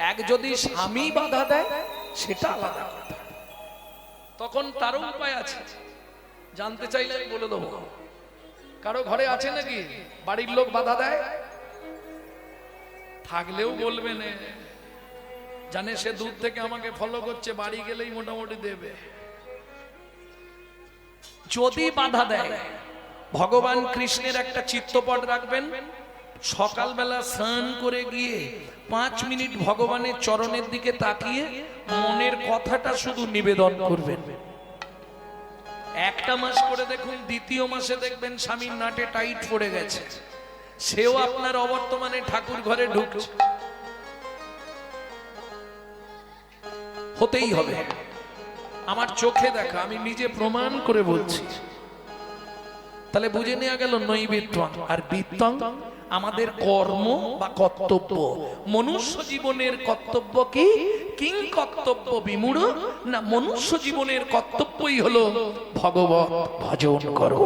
এক যদি স্বামী বাধা দেয় সেটা আলাদা কথা, তখন তারও উপায় আছে। জানতে চাইলে আমি বলে দেবো। কারো ঘরে আছে নাকি বাড়ির লোক বাধা দেয়? থাকলেও বলবেন, জানে সে দূর থেকে আমাকে ফলো করছে, বাড়ি গেলেই মোটামুটি দেবে। যদি বাধা দেয়, ভগবান কৃষ্ণের একটা চিত্রপট রাখবেন, সকালবেলা স্নান করে গিয়ে 5 মিনিট ভগবানের চরণের দিকে তাকিয়ে মনের কথাটা শুধু নিবেদন করবেন। একটা মাস করে দেখুন, দ্বিতীয় মাসে দেখবেন স্বামীর নাটে টাইট পড়ে গেছে, সেও আপনার অবর্তমানে ঠাকুর ঘরে ঢুকছে। হতেই হবে, আমার চোখে দেখা, আমি নিজে প্রমাণ করে বলছি। তাহলে বুঝে নেওয়া গেল নৈবেত্যং আর বিত্তং আমাদের কর্ম বা কর্তব্য। মনুষ্য জীবনের কর্তব্য কি? কিং কর্তব্য বিমূঢ় না, মনুষ্য জীবনের কর্তব্যই হলো ভগবত ভজন করো।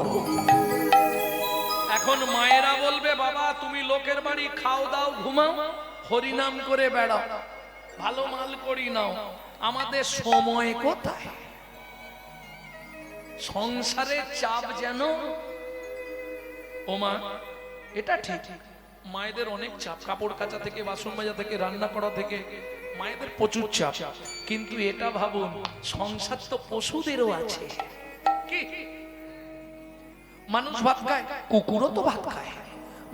এখন মায়েরা বলবে, বাবা তুমি লোকের বাড়ি খাও দাও ঘুমাও, হরিনাম করে বেড়াও, ভালো মাল করি নাও, আমাদের সময় কোথায়? সংসারের চাপ যেন। ও মা, এটা ঠিক, মায়েদের অনেক চাপ, কাপড় কাচা থেকে, বাসন মাজা থেকে, রান্না করা থেকে, মায়েদের প্রচুর চাপ। কিন্তু এটা ভাবুন, সংসার তো পশুদেরও আছে। কি মানুষ ভাত খায়, কুকুরও তো ভাত খায়।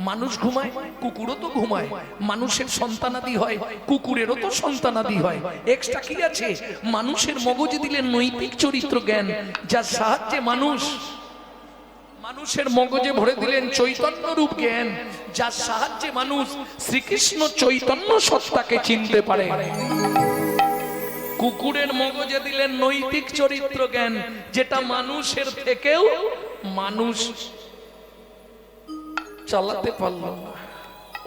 মানুষ ঘুমায়, কুকুরও তো ঘুমায়। মানুষের সন্তানাদি হয়, কুকুরেরও তো সন্তানাদি হয়। এক্সট্রা কি আছে? মানুষের মগজে দিলেন নৈতিক চরিত্র জ্ঞান, যার সাহায্যে মানুষের মগজে ভরে দিলেন চৈতন্য রূপ জ্ঞান, যার সাহায্যে মানুষ শ্রীকৃষ্ণ চৈতন্য সত্তাকে চিনতে পারে। কুকুরের মগজে দিলেন নৈতিক চরিত্র জ্ঞান, যেটা মানুষের থেকেও মানুষ চালাতে পারল না।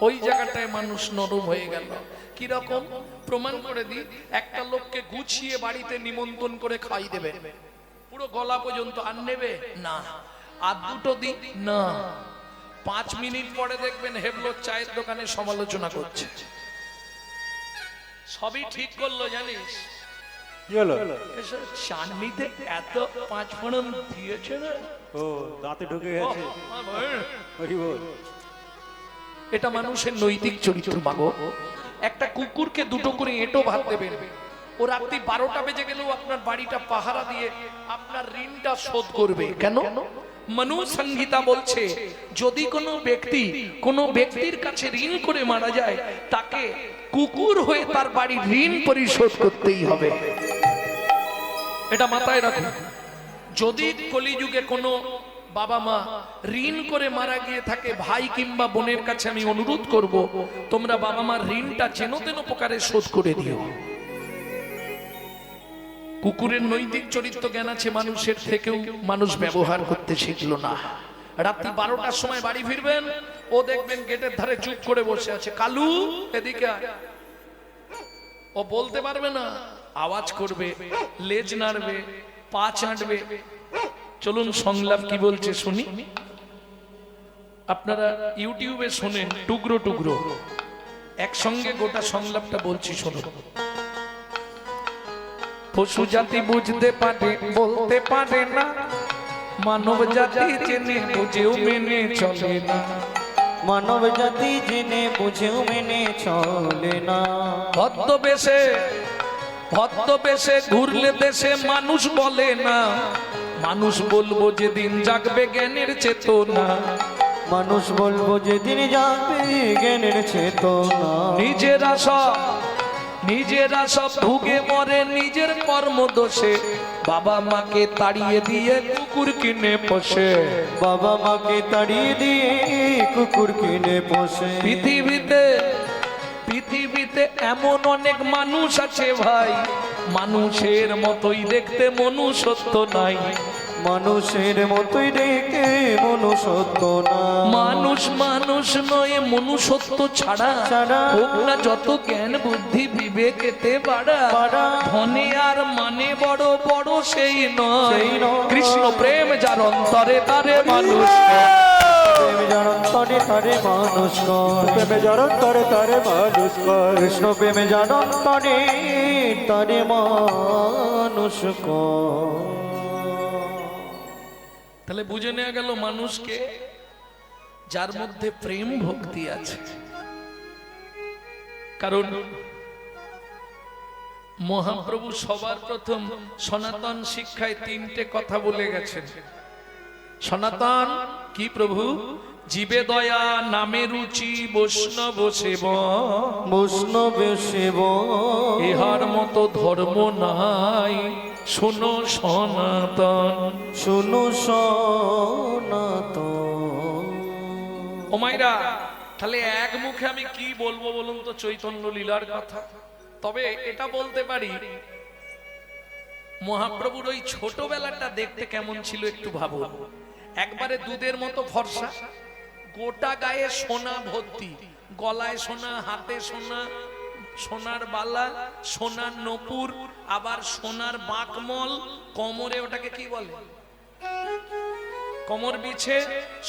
ওই জায়গাটায় মানুষ নরম হয়ে গেল। কি রকম? প্রমাণ করে দিই। একটা লোককে গুছিয়ে বাড়িতে নিমন্ত্রণ করে খাই দেবে, পুরো গলা পর্যন্ত, আর নেবে না। আর দুটো দিন না, 5 মিনিট পরে দেখবেন হেবলো চায়ের দোকানে সমালোচনা করছে। সবই ঠিক করলো জানিস, চাটনিতে এত 5 ফোড়ন দিয়েছে না, ও দাঁতে ঢুকে গেছে। এটা মানুষের নৈতিক চরিত্র। মাগো, একটা কুকুরকে 2টো করে এঁটো ভাত দেবেন, ও রাত্রি 12টা বেজে গেলেও আপনার বাড়িটা পাহারা দিয়ে আপনার ঋণটা শোধ করবে। কেন? মনু সংহিতা বলছে, যদি কোনো ব্যক্তির কাছে ঋণ করে মারা যায়, তাকে কুকুর হয়ে তার বাড়ির ঋণ পরিশোধ করতেই হবে। এটা মাথায় রাখুন। যদি কলিযুগে কোনো বাবা মা ঋণ করে মারা গিয়ে থাকে, ভাই কিংবা বোনের কাছে আমি অনুরোধ করব, তোমরা বাবা মার ঋণটা যেন তেন প্রকারে শোধ করে দিও। কুকুরের নৈতিক চরিত্র জ্ঞান আছে মানুষের থেকেও, মানুষ ব্যবহার করতে শিখল না। রাত্রি 12টার সময় বাড়ি ফিরবেন, ও দেখবেন গেটের ধারে চুপ করে বসে আছে। কালু এদিকে আয়। ও বলতে পারবে না, আওয়াজ করবে, লেজ নাড়বে, পা চাটবে। চলুন সংলাপ কি বলছে শুনি। আপনারা ইউটিউবে শোনেন টুকরো টুকরো, একসঙ্গে গোটা সংলাপটা বলছি শুনুন। পশু জাতি বুঝতে পারে, বলতে পারে না, মানব জাতি জেনে বুঝেও মেনে চলে না। মানব জাতি জেনে বুঝেও মেনে চলে না। ভদ্রবেশে ঘুরলে দেশে মানুষ বলে না, মানুষ বলবো যেদিন জাগবে জ্ঞানের চেতনা। মানুষ বলবো যেদিন জাগবে জ্ঞানের চেতনা। নিজেরা সব ভুগে মরে নিজের কর্ম দোষে, বাবা মাকে তাড়িয়ে দিয়ে কুকুর কিনে পোষে। বাবা মাকে তাড়িয়ে দিয়ে কুকুর কিনে পোষে। পৃথিবীতে এমন অনেক মানুষ আছে ভাই, মানুষের মতোই দেখতে মনুষ্যত্ব নাই। মানুষের মতোই দেখতে মনুষ্যত্ব না। মানুষ নয়, মনুষ্যত্ব ছাড়া হোক না যত জ্ঞান বুদ্ধি বিবেকেতে বাড়া। ধনে আর মানে বড় বড় সেই নয়, কৃষ্ণ প্রেম যার অন্তরে তারে মানুষ। প্রেম যার অন্তরে তারে মানুষ কর, প্রেমে যার অন্তরে তারে মানুষ কর, কৃষ্ণ প্রেমে যার অন্তরে তারে মানুষ কর। তাহলে বুঝে নেওয়া গেল মানুষকে যার মধ্যে প্রেম ভক্তি আছে। কারণ মহাপ্রভু সবার প্রথম সনাতন শিক্ষায় তিনটে কথা বলে গেছেন। সনাতন কি প্রভু? জীবে দয়া, নামে রুচি, বৈষ্ণব সেবন। বৈষ্ণব সেব ইহার মতো ধর্ম নাই, শোনো সনাতন। শুনু সনাতন। ও মাইরা, তাহলে এক মুখে আমি কি বলবো বলুন তো চৈতন্য লীলার কথা? তবে এটা বলতে পারি, মহাপ্রভুর ওই ছোটবেলাটা দেখতে কেমন ছিল একটু ভাবুন। একবারে দুধের মতো ফর্সা, গোটা গায়ে সোনা ভর্তি, গলায় সোনা, হাতে সোনা, সোনার বালা, সোনার নপুর, আবার সোনার বাঁকমল, কোমরে ওটাকে কি বলে, কোমর বিছে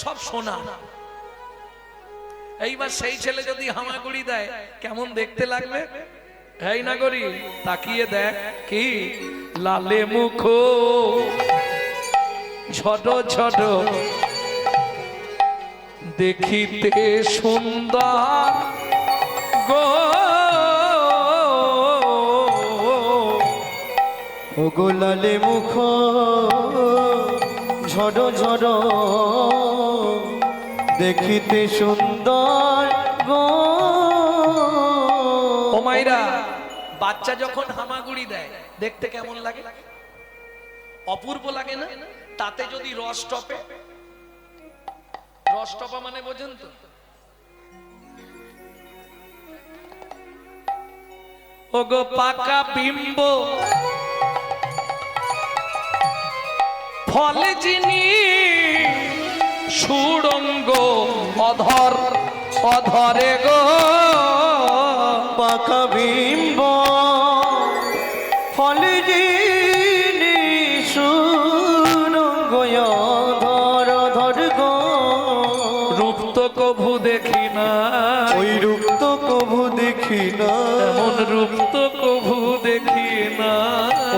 সব সোনা। এইবার সেই ছেলে যদি হামাগুড়ি দেয় কেমন দেখতে লাগবে? এই না করি তাকিয়ে দেখ, কি লালে মুখ, ঝড় ঝড় দেখিতে সুন্দর গো, ও গোলালে মুখ ঝড় ঝড় দেখিতে সুন্দর গো। ও মাইরা, বাচ্চা যখন হামাগুড়ি দেয় দেখতে কেমন লাগে? অপূর্ব লাগে না? তাতে যদি রস টপে, রস টপা মানে বোঝেন তো? ও গো পাকা বিম্ব ফলে যিনি, সুড়ঙ্গ অধর অধরে গো, পাকা বিম্ব ফলে যিনি সুরঙ্গ ধর ধর গো। রূপ তো কভু দেখি না, ওই রূপ তো কভু দেখি না, এমন রূপ তো কভু দেখি না,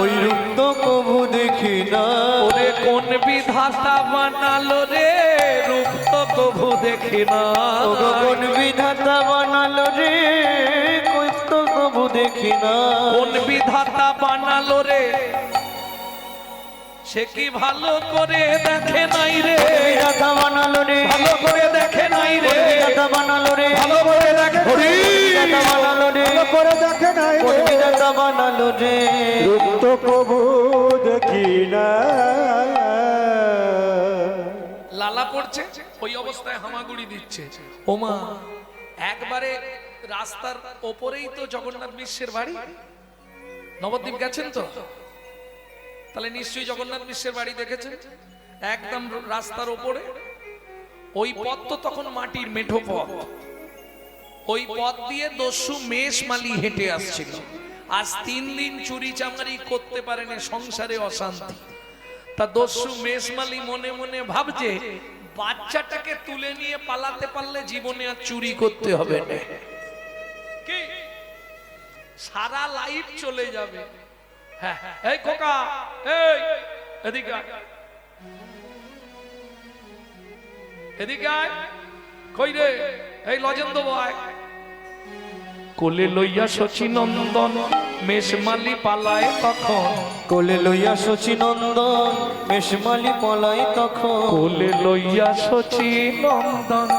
ওই রূপ তো কভু দেখি না। ওরে কোন বিধাতা বানালো রে, রূপ তো কভু দেখি না। ওগো কোন বিধাতা বানালো রে, কই তো কভু দেখি না। কোন বিধাতা বানালো রে, সে কি ভালো করে দেখে নাই রে, বিধাতা বানালো রে, ভালো করে দেখে নাই রে, বিধাতা বানালো রে, ভালো করে দেখে বিধাতা বানালো রে, ভালো করে দেখে নাই কোন রে, বিধাতা বানালো রে। রূপ তো কবু দেখি না। লালা পড়ছে, ওই অবস্থায় হামাগুড়ি দিচ্ছে। ওমা, একবারে রাস্তার ওপরেই তো জগন্নাথ মিশ্রের বাড়ি। নবদ্বীপ গেছেন তো? তাহলে নিশ্চয়ই জগন্নাথ মিশ্রের বাড়ি দেখেছেন। একদম রাস্তার ওপরে ওই পথ তো তখন মাটির মেঠো পথ, ওই পথ দিয়ে দস্যু মেষ মালি হেঁটে আসছিল। আজ 3 দিন চুরি চামারি করতে পারেনি, সংসারে অশান্তি। তা দস্যু মেষমালি মনে মনে ভাবছে, বাচ্চাটাকে তুলে নিয়ে পালাতে পারলে জীবনে আর চুরি করতে হবে না, কি সারা লাইফ চলে যাবে। হ্যাঁ, এই খোকা, এই এদিকে আয়, এদিকে আয়, কই রে, এই লজেন্দ বয়। কোলে লইয়া শচী নন্দন মেষমালি পালায় তখন, কোলে লইয়া শচী নন্দন মেষমালি পলাই তখন। কোলে লইয়া শচী নন্দন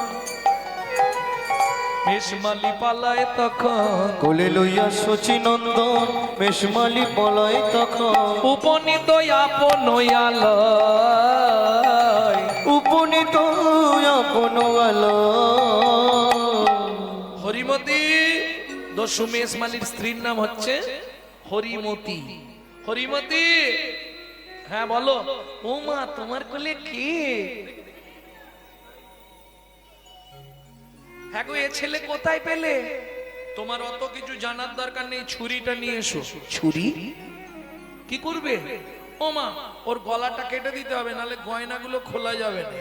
মেষমালি পালায় তখন, কোলে লইয়া শচী নন্দন মেষমালি পলাই তখন। উপনীত আপন আলয়, উপনীত আপন আলয়। হরিমতি। দস্যু মেষমালির স্ত্রীর নাম হচ্ছে হরিমতি। হরিমতি, হ্যাঁ বলো। ও মা, তোমার কোলে কে? হ্যাঁ গো, এ ছেলে কোথায় পেলে? তোমার অত কিছু জানার দরকার নেই, ছুরিটা নিয়ে এসো। ছুরি কি করবে? ও মা, ওর গলাটা কেটে দিতে হবে, নাহলে গয়নাগুলো খোলা যাবে না।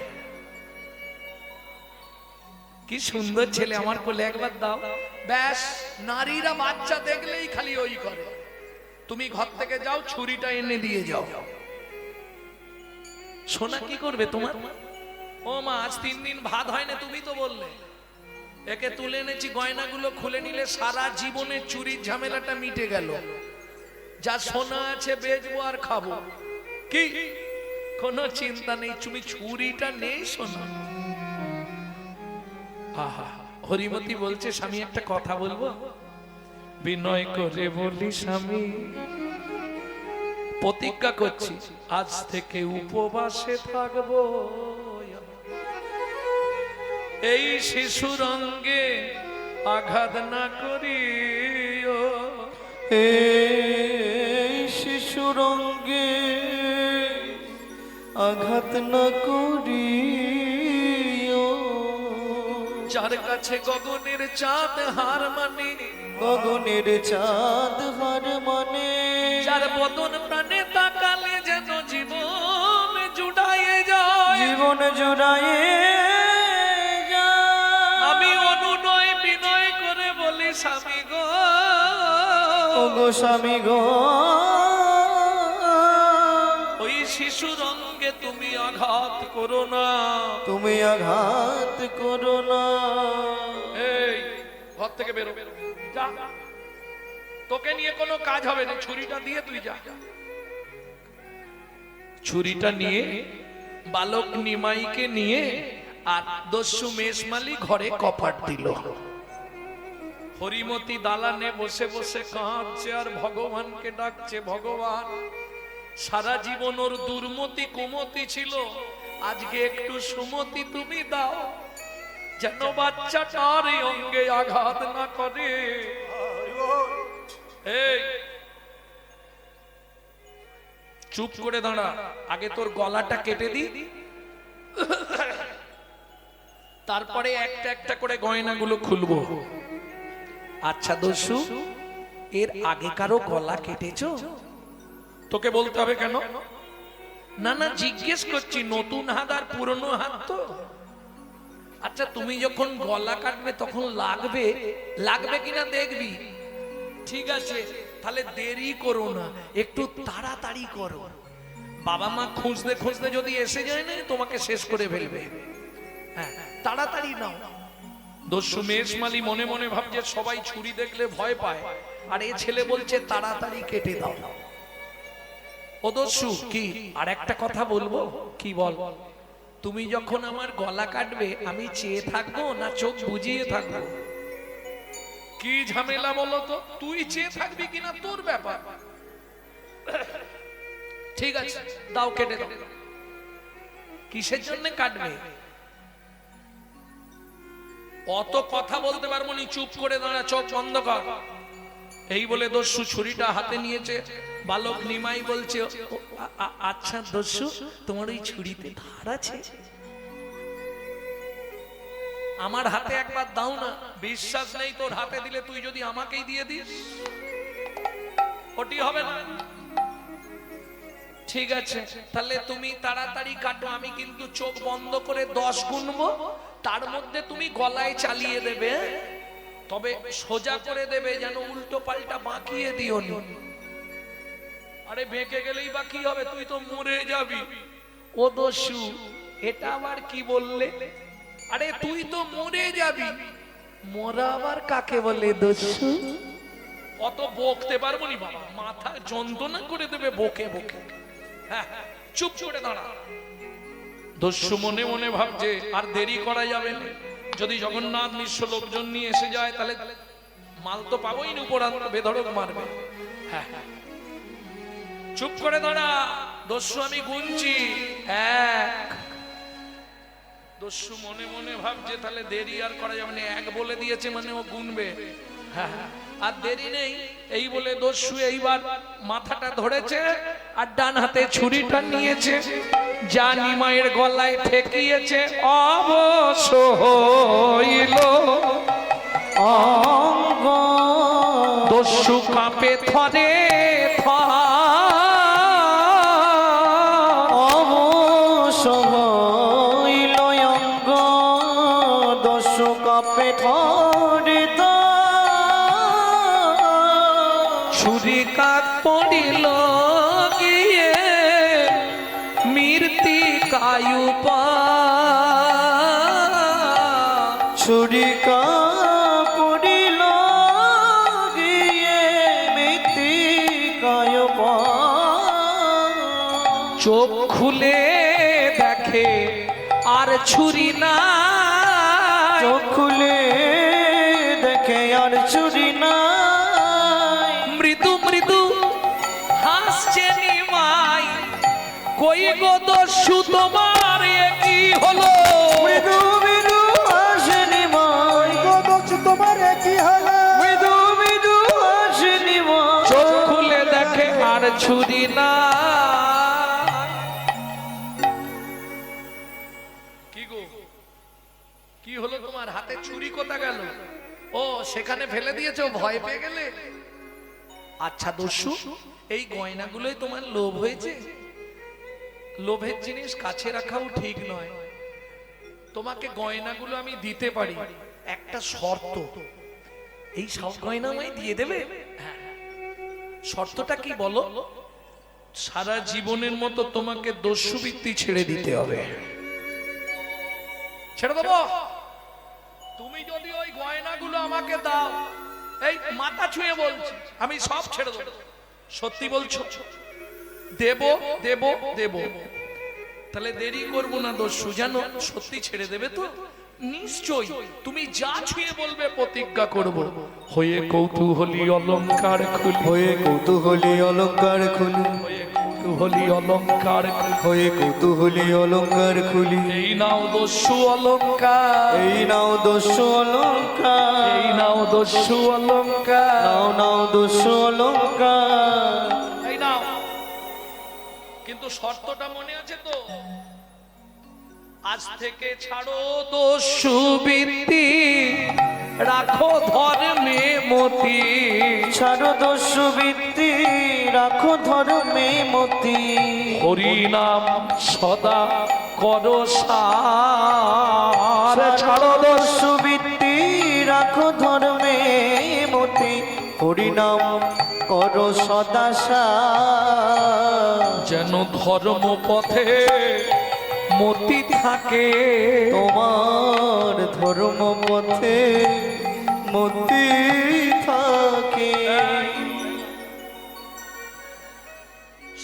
কি সুন্দর ছেলে, আমার কোলে একবার দাও। ব্যাস, নারীরা বাচ্চা দেখলেই খালি ওই করে। তুমি ঘর থেকে যাও, ছুরিটা এনে দিয়ে যাও। সোনা কি করবে তোমার? ও মা, আজ 3 দিন ভাত হয় না, তুমি তো বললে। একে তুলে এনেছি, গয়নাগুলো খুলে নিলে সারা জীবনে চুরির ঝামেলাটা মিটে গেল। যা সোনা আছে বেচবো আর খাবো, কি কোনো চিন্তা নেই। তুমি ছুরিটা নেই সোনা। আহা, হরিমতি বলছে, স্বামী একটা কথা বলবো? বিনয় করে বলি স্বামী, প্রতিজ্ঞা করছি আজ থেকে উপবাসে থাকবো। এই শিশুর অঙ্গে আঘাত না করিও, এই শিশুর অঙ্গে আঘাত না করিও। যার কাছে গগনের চাঁদ হার মানে, গগনের চাঁদ হার মানে, যার বদন প্রাণে তাকালে যেন জীবন জুড়াইয়ে যায়, জীবন জুড়াইয়ে যায়। আমি অনুনয় বিনয় করে বলি স্বামী গো, ও গো স্বামী গো, ওই শিশুর অঙ্গে তুমি আঘাত করো না, তুমি আঘাত করো না। এই ঘর থেকে বেরো, যা, তোকে নিয়ে কোনো কাজ হবে না। ছুরিটা দিয়ে তুই যা। ছুরিটা নিয়ে বালক নিমাইকে নিয়ে আর দস্যু মেষমালি ঘরে কপাট দিল। হরিমতি দালানে বসে বসে কাঁদছে আর ভগবানকে ডাকছে, ভগবান সারা জীবন ওর দুর্মতি কুমতি ছিল, আজকে একটু সুমতি তুমি দাও, যেন বাচ্চাটার এই অঙ্গে আঘাত না করে। এই চুপ করে দাঁড়া, আগে তোর গলাটা কেটে দি, তারপরে একটা একটা করে গয়নাগুলো খুলবো। আচ্ছা দস্যু, এর আগে কারো গলা কেটেছো? তোকে বলতে হবে কেন? না না, জিজ্ঞেস করছি, নতুন হাত আর পুরনো হাত তো। আচ্ছা, তুমি যখন গলা কাটবে তখন লাগবে, লাগবে কিনা দেখবি। ঠিক আছে, তাহলে দেরি করো না, একটু তাড়াতাড়ি করো। বাবা মা খুঁজতে খুঁজতে যদি এসে যায় না, তোমাকে শেষ করে ফেলবে। হ্যাঁ, তাড়াতাড়ি নাও। দস্যু মেষমালি মনে মনে ভাবছে সবাই ছুরি দেখলে ভয় পায়, আর এই ছেলে বলছে তাড়াতাড়ি কেটে দাও। ও দস্যু, কি আর একটা কথা বলবো? কি বল? তুমি যখন আমার গলা কাটবে আমি চেয়ে থাকবো না চোখ বুজিয়ে থাকবো? কি ঝামেলা বলো তো? তুই চেয়ে থাকবি কিনা তোর ব্যাপার। ঠিক আছে, দাও, কেটে দাও। কিসের জন্য কাটবে? অত কথা বলতে পারবো নি, চুপ করে দাঁড়া, চোখ বন্ধ কর। এই বলে দস্যু ছুরিটা হাতে নিয়েছে। বালক নিমাই বলছে, আচ্ছা দস্যু, তোমার ওই ছুরিতে ধার আছে? আমার হাতে একবার দাও না। বিশ্বাস নেই তোর হাতে দিলে, তুই যদি আমাকেই দিয়ে দিস, ওটি হবে না। ঠিক আছে, তাহলে তুমি তাড়াতাড়ি কাটো, আমি কিন্তু চোখ বন্ধ করে 10 গুনবো, তার মধ্যে তুমি গলায় চালিয়ে দেবে, তবে সোজা করে দেবে, যেন উল্টো পাল্টা বাঁকিয়ে দিও নি। আরে বেঁকে গেলেই বা কি হবে, তুই তো মরে যাবি। ও দস্যু, এটা আবার কি বললে? আরে তুই তো মরে যাবি। মরা আবার কাকে বলে দস্যু? অত বকতে পারবো নি বাবা, মাথা যন্ত্রণা করে দেবে বকে বকে। হ্যাঁ, চুপ করে দাঁড়া। দস্যু মনে মনে ভাবছে আর দেরি করা যাবে না, যদি জগন্নাথ মিশ্র লোকজন নিয়ে এসে যায় তাহলে মাল তো পাবোই না, উপরান্ত বেধড়ক মারবে। হ্যাঁ, চুপ করে দাঁড়া দস্যু, আমি গুনছি। 1। দস্যু মনে মনে ভাবছে তাহলে দেরি আর করা যাবে না, 1 বলে দিয়েছে মানে ও গুনবে। হ্যাঁ, আর দেরি নেই। এই বলে দস্যু এইবার মাথাটা ধরেছে আর ডান হাতে ছুরিটা নিয়েছে, যা নিমাইয়ের গলায় ঠেকিয়েছে অবশ্য হইল অঙ্গ। দস্যু কাঁপে থরে থর, অবশ্য হইল অঙ্গ। দস্যু ছুরি কাত পড়িল গিয়ে মৃত্তিকায়ু পা ছুরিকা পড়িল গিয়ে মৃত্তিকায় পা চোখ খুলে দেখে আর ছুরি না চোখ খুলে দেখে আর ছুরি নাই মৃদু মৃদু হাসছে নিমাই কই গো দস্যু তোমার এ কি হলো মৃদু মৃদু হাসেনি মাই দোষ তোমার কি হলো মৃদু মৃদু হাসেনি মাই চোখ খুলে দেখে আর ছুরি না কি গো কি হলো তোমার হাতে ছুরি কোথা গেল ও সেখানে ফেলে দিয়েছো ভয় পেয়ে গেলে আচ্ছা দস্যু এই গয়নাগুলোই তোমার লোভ হয়েছে লোভের জিনিস কাছে রাখাও ঠিক নয় তোমাকে গয়নাগুলো আমি দিতে পারি একটা শর্ত এই সব গয়না আমায় দিয়ে দেবে হ্যাঁ। শর্তটা কি বলো সারা জীবনের মতো তোমাকে দস্যুবৃত্তি ছেড়ে দিতে হবে ছেড়ে দেবো তুমি যদি ওই গয়নাগুলো আমাকে দাও এই মাথা ছুঁয়ে বলছি আমি সব ছেড়ে দেবো সত্যি বলছো দেব দেব দেব তাহলে দেরি করবো না দস্যু জানো সত্যি ছেড়ে দেবে তো নিশ্চয়ই তুমি যা ছুঁয়ে বলবে প্রতিজ্ঞা করব হয়ে কৌতূহলী অলংকার খুলি হয়ে কৌতূহলী অলঙ্কার খুলি হয়ে কৌতূহলী অলংকার খুলি হয়ে কৌতূহলী অলঙ্কার খুলি এই নাও দস্যু অলংকার এই নাও দস্যু অলঙ্কার এই নাও দস্যু অলংকার নাও নাও দস্যু অলঙ্কার এই নাও কিন্তু শর্তটা মনে আছে তো আজ থেকে ছাড়ো দস্যু বৃত্তি রাখো ধর্মে মতি ছাড়ো দস্যু বৃত্তি রাখো ধর্মে মতি হরি নাম সদা করো সার ছাড়ো দস্যু দস্যু বৃত্তি রাখো ধর্মে মতি হরিনাম করো সদা সার। যেন ধর্ম পথে মতি থাকে তোমার ধর্ম পথে মতি থাকে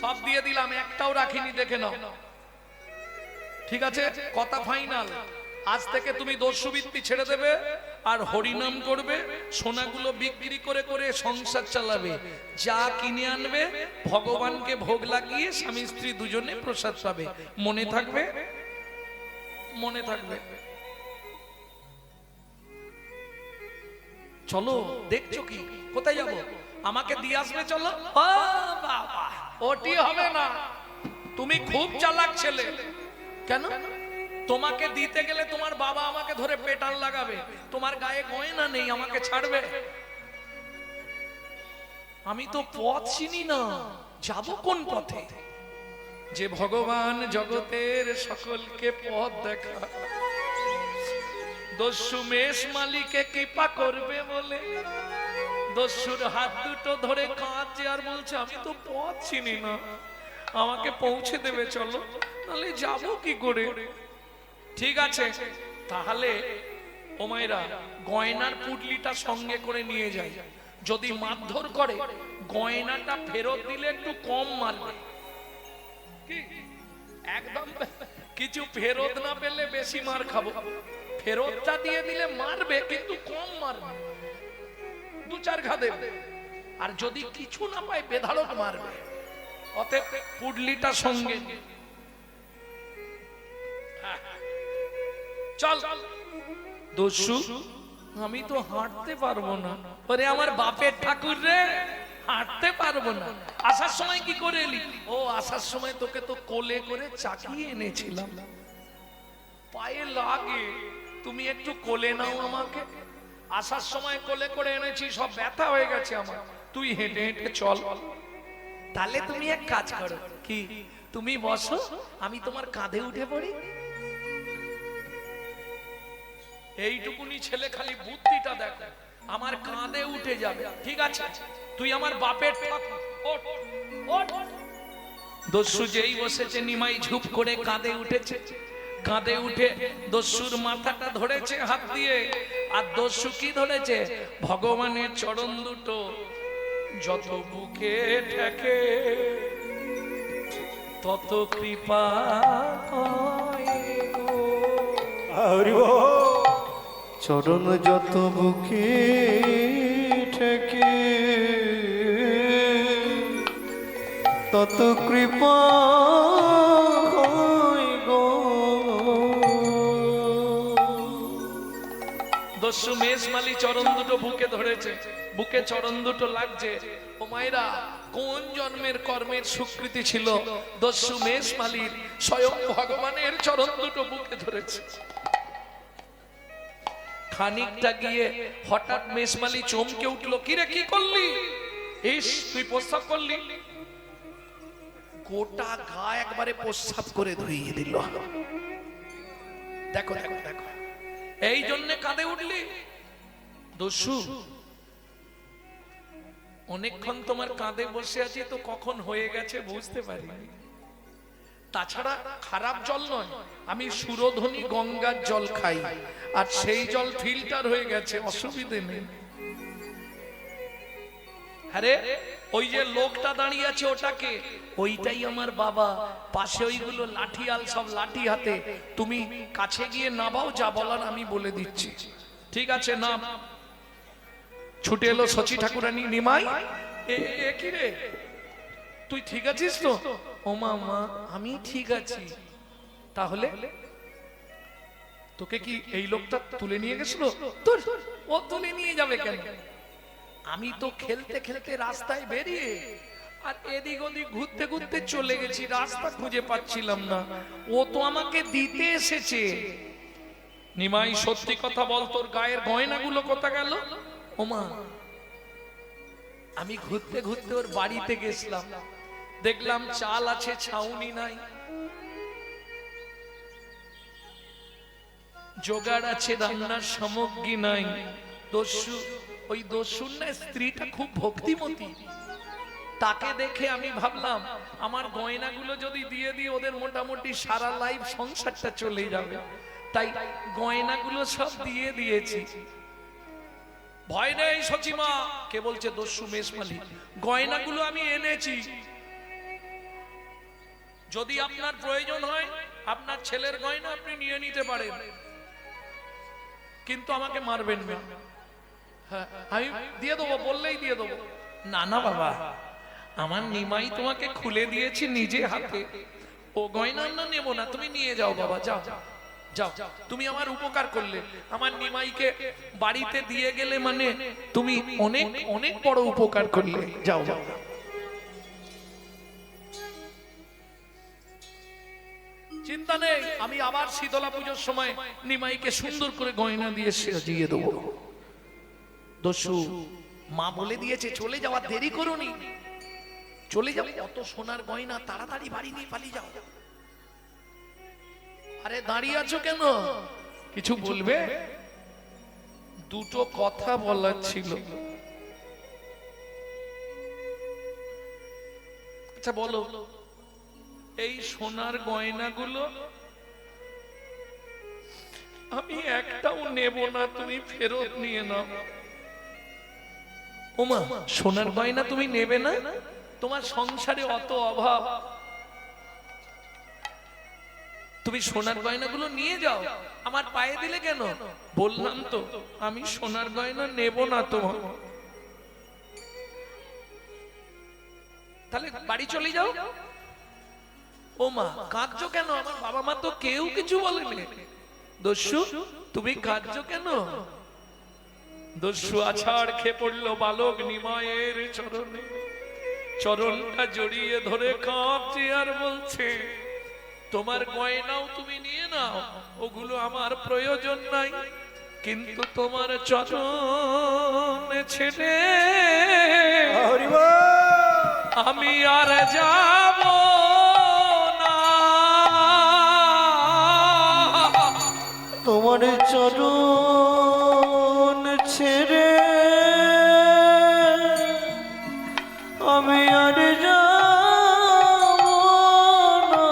সব দিয়ে দিলাম একটাও রাখিনি দেখে নাও ঠিক আছে কথা ফাইনাল আজ থেকে তুমি দস্যুবৃত্তি ছেড়ে দেবে আর হরিনাম করবে সোনাগুলো বিক্রি করে করে সংসার চালাবে যা কিনে আনবে ভগবানকে ভোগ লাগিয়ে স্বামী স্ত্রী দুজনে প্রসাদ পাবে মনে থাকবে মনে থাকবে চলো দেখছো কি কোথায় যাব আমাকে দিয়ে আসবে চলো ও বাবা ওটি হবে না তুমি খুব চালাক ছেলে কেন তোমাকে দিতে গেলে তোমার বাবা আমাকে ধরে পেটান লাগাবে তোমার গায়ে গয়না নেই আমাকে ছাড়বে আমি তো পথ চিনি না যাব কোন পথে যে ভগবান জগতের সকলকে পথ দেখা দস্যু মেষ মালিকে কৃপা করবে বলে দস্যুর হাত দুটো ধরে কাঁদছে আর বলছে আমি তো পথ চিনি না আমাকে পৌঁছে দেবে চলো নাহলে যাবো কি করে ঠিক আছে তাহলে ও মায়েরা গয়নার পুটলিটা সঙ্গে করে নিয়ে যাই যদি মারধর করে গয়নাটা ফেরত দিলে একটু কম মারবে কি একদম কিছু ফেরত না পেলে বেশি মার খাবো ফেরতটা দিয়ে দিলে মারবে কিন্তু কম মারবে দু চার ঘা দেবে আর যদি কিছু না পায় বেধাড়ক মারবে অতএব পুডলিটা সঙ্গে চল দস্যু আমি তো হাঁটতে পারবো না ওরে আমার বাপের ঠাকুর রে হাঁটতে পারবো না আসার সময় কি করে এলি ও আসার সময় তোকে তো কোলে করে চাকিয়ে এনেছিলাম পায়ে লাগে তুমি একটু কোলে নাও আমাকে আসার সময় কোলে করে এনেছি সব ব্যথা হয়ে গেছে আমার তুই হেঁটে হেঁটে চল তাহলে তুমি এক কাজ করো কি তুমি বসো আমি তোমার কাঁধে উঠে পড়ি এইটুকুনি ছেলে খালি বুদ্ধিটা দেখো আমার কাঁধে উঠে যাবে ঠিক আছে তুই আমার বাপের ঠাকুর, ওঠ, ওঠ। দস্যু যেই বসেছে নিমাই ঝুপ করে কাঁদে উঠেছে, কাঁদে উঠে দস্যুর মাথাটা ধরেছে হাত দিয়ে। আর দস্যু কি ধরেছে? ভগবানের চরণ দুটো। যত বুকে ঠেকে তত কৃপা হয় গো। হরি বল। চরণ যত বুকে ঠেকে তত কৃপা হয় গো। দস্যু মেষমালি চরণ দুটো বুকে ধরেছে, বুকে চরণ দুটো লাগছে। ও মায়েরা, কোন জন্মের কর্মের স্বীকৃতি ছিল দস্যু মেষমালির? স্বয়ং ভগবানের চরণ দুটো বুকে ধরেছে। খানিকটা গিয়ে হঠাৎ মেষমালি চমকে উঠলো, কিরে কি করলি? ইস, তুই প্রস্রাব করলি? গোটা গা একবারে প্রস্রাব করে ধুইয়ে দিল। দেখো দেখো দেখো, এই জন্য কাঁদে উঠলি? দস্যু, অনেকক্ষণ তোমার কাঁধে বসে আছি তো কখন হয়ে গেছে বুঝতে পারিনি। তাছাড়া খারাপ জল নয়, আমি সুরধনী গঙ্গার জল খাই, আর সেই জল ফিল্টার হয়ে গেছে, অসুবিধে নেই। আরে ওই যে লোকটা দাঁড়িয়ে আছে ওটাকে, ওইটাই আমার বাবা। পাশে ওইগুলো লাঠিয়াল, সব লাঠি হাতে। তুমি কাছে গিয়ে নামাও, যা বলার আমি বলে দিচ্ছি। ঠিক আছে, নাম। ছুটে এলো শচী ঠাকুরানী। নিমাই, এ কি রে, তুই ঠিক আছিস তো? ও মা, আমি ঠিক আছি। তাহলে তোকে কি এই লোকটা তুলে নিয়ে গেছিল? তোর ও তুলে নিয়ে যাবে কেন? আমি তো খেলতে খেলতে রাস্তায় বেরিয়ে আর এদিক ওদিক ঘুরতে ঘুরতে চলে গেছি, রাস্তা খুঁজে পাচ্ছিলাম না। ও তো আমাকে দিতে এসেছে। নিমাই, সত্যি কথা বল, তোর গায়ের গয়নাগুলো কোথা গেল? ওমা, আমি ঘুরতে ঘুরতে ওর বাড়িতে গেছিলাম, দেখলাম চাল আছে, ছাউনি নাই। জোগাড় আছে, রান্নার সামগ্রী নাই। দস্যু, ওই দস্যুর না স্ত্রীটা খুব ভক্তিমতী। তাকে দেখে আমি ভাবলাম আমার গয়নাগুলো যদি দিয়ে দিই ওদের মোটামুটি সারা লাইফ সংসারটা চলে যাবে, তাই গয়নাগুলো সব দিয়ে দিয়েছি। ভয় নেই সচিমা। কে বলছে? দস্যু মেষমালি। গয়নাগুলো আমি এনেছি, যদি আপনার প্রয়োজন হয় আপনার ছেলের গয়না আপনি নিয়ে নিতে পারেন, কিন্তু আমাকে মারবেন না। হ্যাঁ, আমি দিয়ে দেবো, বললেই দিয়ে দেবো। না না বাবা, আমার নিমাই তোমাকে খুলে দিয়েছি নিজে হাতে, ও গয়না না নেবো না, তুমি নিয়ে যাও বাবা, যাও যাও। তুমি আমার উপকার করলে, আমার নিমাইকে বাড়িতে দিয়ে গেলে, মানে তুমি অনেক অনেক বড় উপকার করলে। যাও যাও। চিন্তা নেই, আমি আবার শীতলা পুজোর সময় নিমাইকে সুন্দর করে গয়না দিয়ে সাজিয়ে দেবো। দস্যু মা বলে দিয়েছে চলে যাওয়ার দেরি করোনি, চলে যাও। অত সোনার গয়না, তাড়াতাড়ি বাড়ি নিয়ে পালিয়ে যাও। আরে দাঁড়িয়ে আছো কেন? কিছু বলবে? দুটো কথা বলার ছিল। আচ্ছা বলো, এই সোনার গয়নাগুলো আমি একটাও নেব না, তুমি ফেরত নিয়ে নাও। ওমা, সোনার গয়না তুমি নেবে না? তোমার সংসারে অত অভাব, তুমি সোনার গয়নাগুলো নিয়ে যাও। আমার পায়ে দিলে কেন? বললাম তো আমি সোনার গয়না নেব না তোমার। তাহলে বাড়ি চলে যাও। ও মা, কাঁদছো কেন? আমার বাবা মা তো কেউ কিছু বলেনি। দস্যু, তুমি কাঁদছো কেন? দস্যু আছাড় খেয়ে পড়লো বালক নিমাইয়ের চরণে, চরণটা জড়িয়ে ধরে কাঁদছে আর বলছে, তোমার গয়নাও তুমি নিয়ে নাও, ওগুলো আমার প্রয়োজন নাই, কিন্তু তোমার চরণ ছেড়ে আমি আর যাব না। তোমার চরণ ছেড়ে আমি আর যাব না।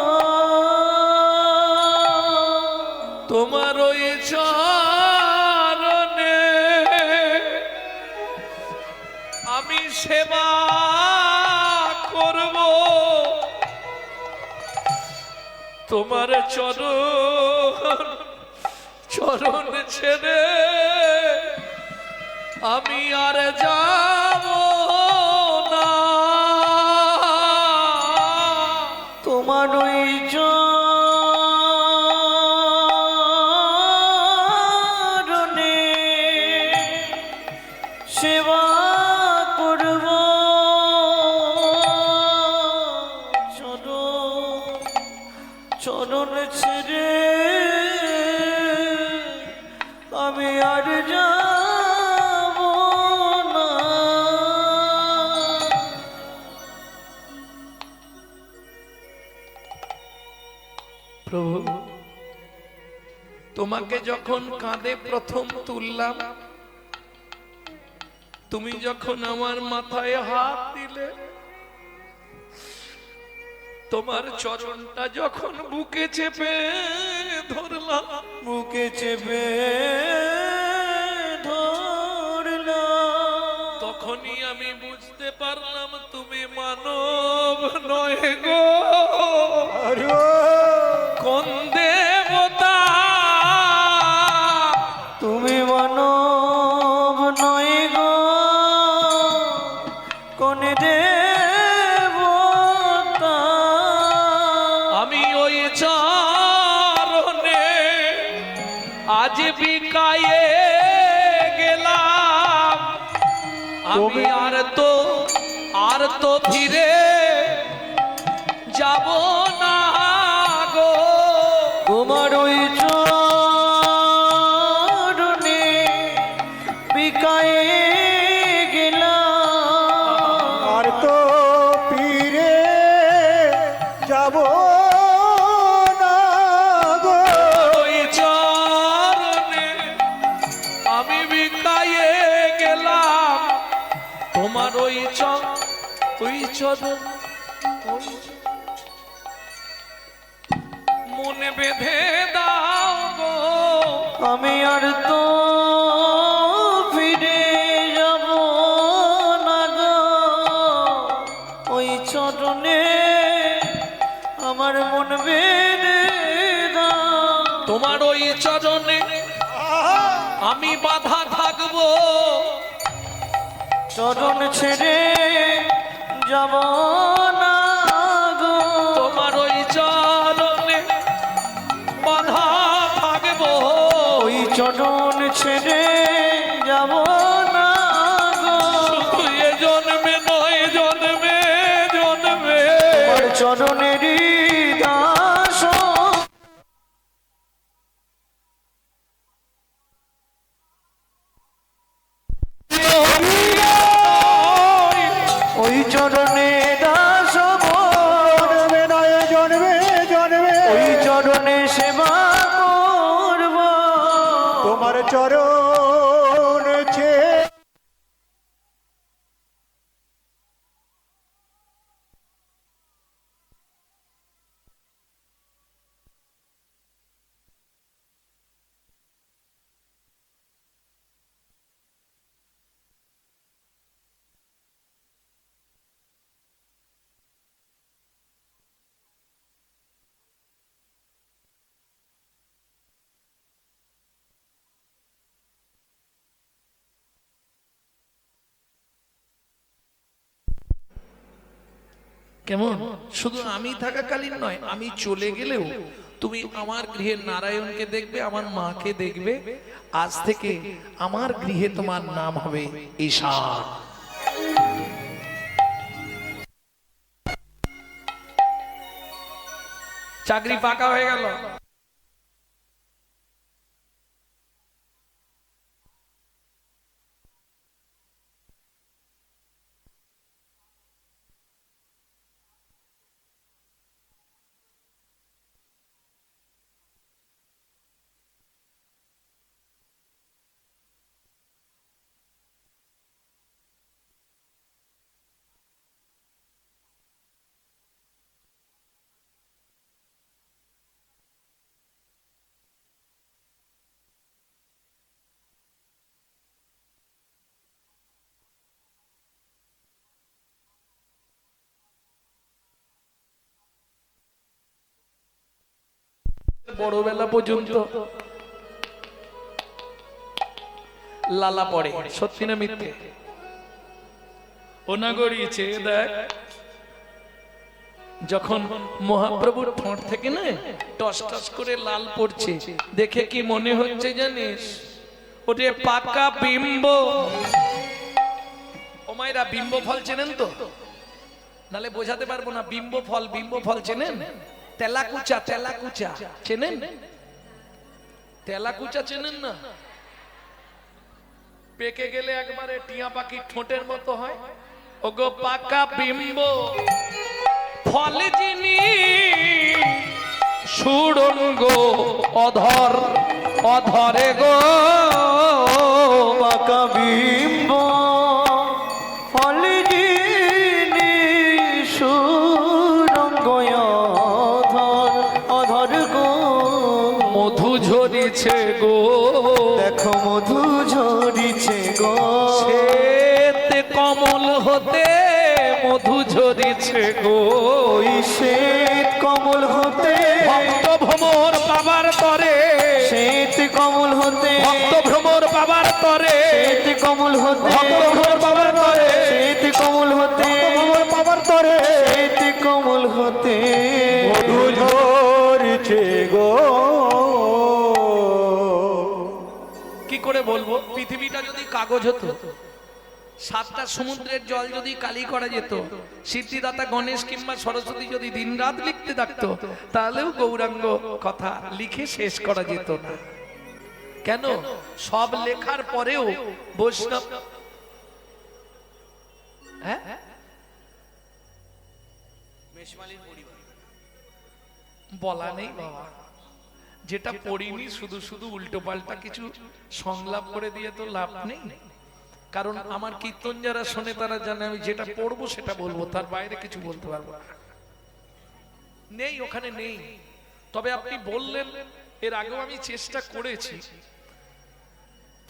তোমার ওই চরণে আমি সেবা করব, তোমার চরণ ছেড়ে আমি আর যাব না। তোমার ওই চরণে সেবা করব, চরণ ছেড়ে আমি আর যাব না। প্রভু, তোমাকে যখন কাঁধে প্রথম তুললাম, তুমি যখন আমার মাথায় হাত দিলে, তোমার চরণটা যখন বুকে চেপে ধরলাম, বুকে চেপে ধরলাম, তখনই আমি বুঝতে পারলাম তুমি মানব নয় গো, হরি বল। কোন দেবতা। তুমি মানব নয় গো, কোন দেবতা। আমি ওই চরণে আজ বিকায়ে গেলাম, আমি আর তো ফিরে যাব না গো। তোমার ওই চরণে বিকায়ে গেলাম, আর তো ফিরে যাব না গো। ওই চরণে আমি বিকায়ে গেলাম, তোমার ওই চরণ মনে বেঁধে দাও গো। আমি আর তো ফিরে যাব না গো। ওই চরণে আমার মন বেঁধে দাও। তোমার ওই চরণে আমি বাধা থাকবো, চরণ ছেড়ে যাব না গো। তোমার ওই চরণে বাধা থাকবো, ওই চরণ ছেড়ে যাব না গো। শুধু এ জন্মে নয়, জন্মে জন্মে তোমার চরণেরই দাস। ওই চরণে দাস হব, জন্মে নয় জন্মে জন্মে ওই চরণে সেবা করব। তোমার চরণ ছেড়ে কেমন? শুধু আমি থাকাকালীন নয়, আমি চলে গেলেও তুমি আমার গৃহে নারায়ণকে দেখবে, আমার মাকে দেখবে। আজ থেকে আমার গৃহে তোমার নাম হবে ঈশান। চাকরি পাকা হয়ে গেল। বড়বেলা পর্যন্ত লালা পড়ে, সত্যি না মিথ্যে? ওনা গড়িয়েছে দেখ, যখন মহাপ্রভুর ঠোঁট থেকে না টস টস করে লাল পড়ছে, দেখে কি মনে হচ্ছে জানিস? ওটা পাকা বিম্ব। ও মায়েরা, বিম্ব ফল চেনেন তো? নালে বোঝাতে পারবো না। বিম্ব ফল চেনেন? তেলাকুচা চেনেন? তেলাকুচা চেনেন না? পেকে গেলে একবারে টিয়া পাখি ঠোঁটের মতো হয়। ওগো পাকা বিম্ব ফল যিনি, সুড়ঙ্গ অধরে গো পাকা বিম্ব ফল যিনি, সুরঙ্গ অধর গো। মধু ঝরিছে গো, দেখো মধু ঝরিছে গো। শ্বেত কমল হতে মধু ঝরিছে গো। ওই শ্বেত কমল হতে ভক্ত ভ্রমর পাবার তরে, শ্বেত কমল হতে ভক্ত ভ্রমর পাবার তরে, শ্বেত কমল হতে ভক্ত ভ্রমর পাবার তরে, শ্বেত কমল হতে পাবার তরে শ্বেত কমল হতে মধু ঝরিছে গো। কি করে বলবো? পৃথিবীটা যদি কাগজ হতো, 7টা সমুদ্রের জল যদি কালি করা যেত, সিদ্ধিদাতা গণেশ কিংবা সরস্বতী যদি দিনরাত লিখতে থাকতো, তাহলেও গৌরাঙ্গ কথা লিখে শেষ করা যেত না। কেন? সব লেখার পরেও বৈষ্ণব, হ্যাঁ, বলা নেই বাবা। যেটা পড়িনি শুধু শুধু উল্টো পাল্টা কিছু সংলাপ করে দিয়ে তো লাভ নেই। কারণ আমার কীর্তন যারা শোনে তারা জানে আমি যেটা পড়বো সেটা বলবো, তার বাইরে কিছু বলতে পারবো না। নেই, ওখানে নেই। তবে আপনি বললেন, এর আগেও আমি চেষ্টা করেছি,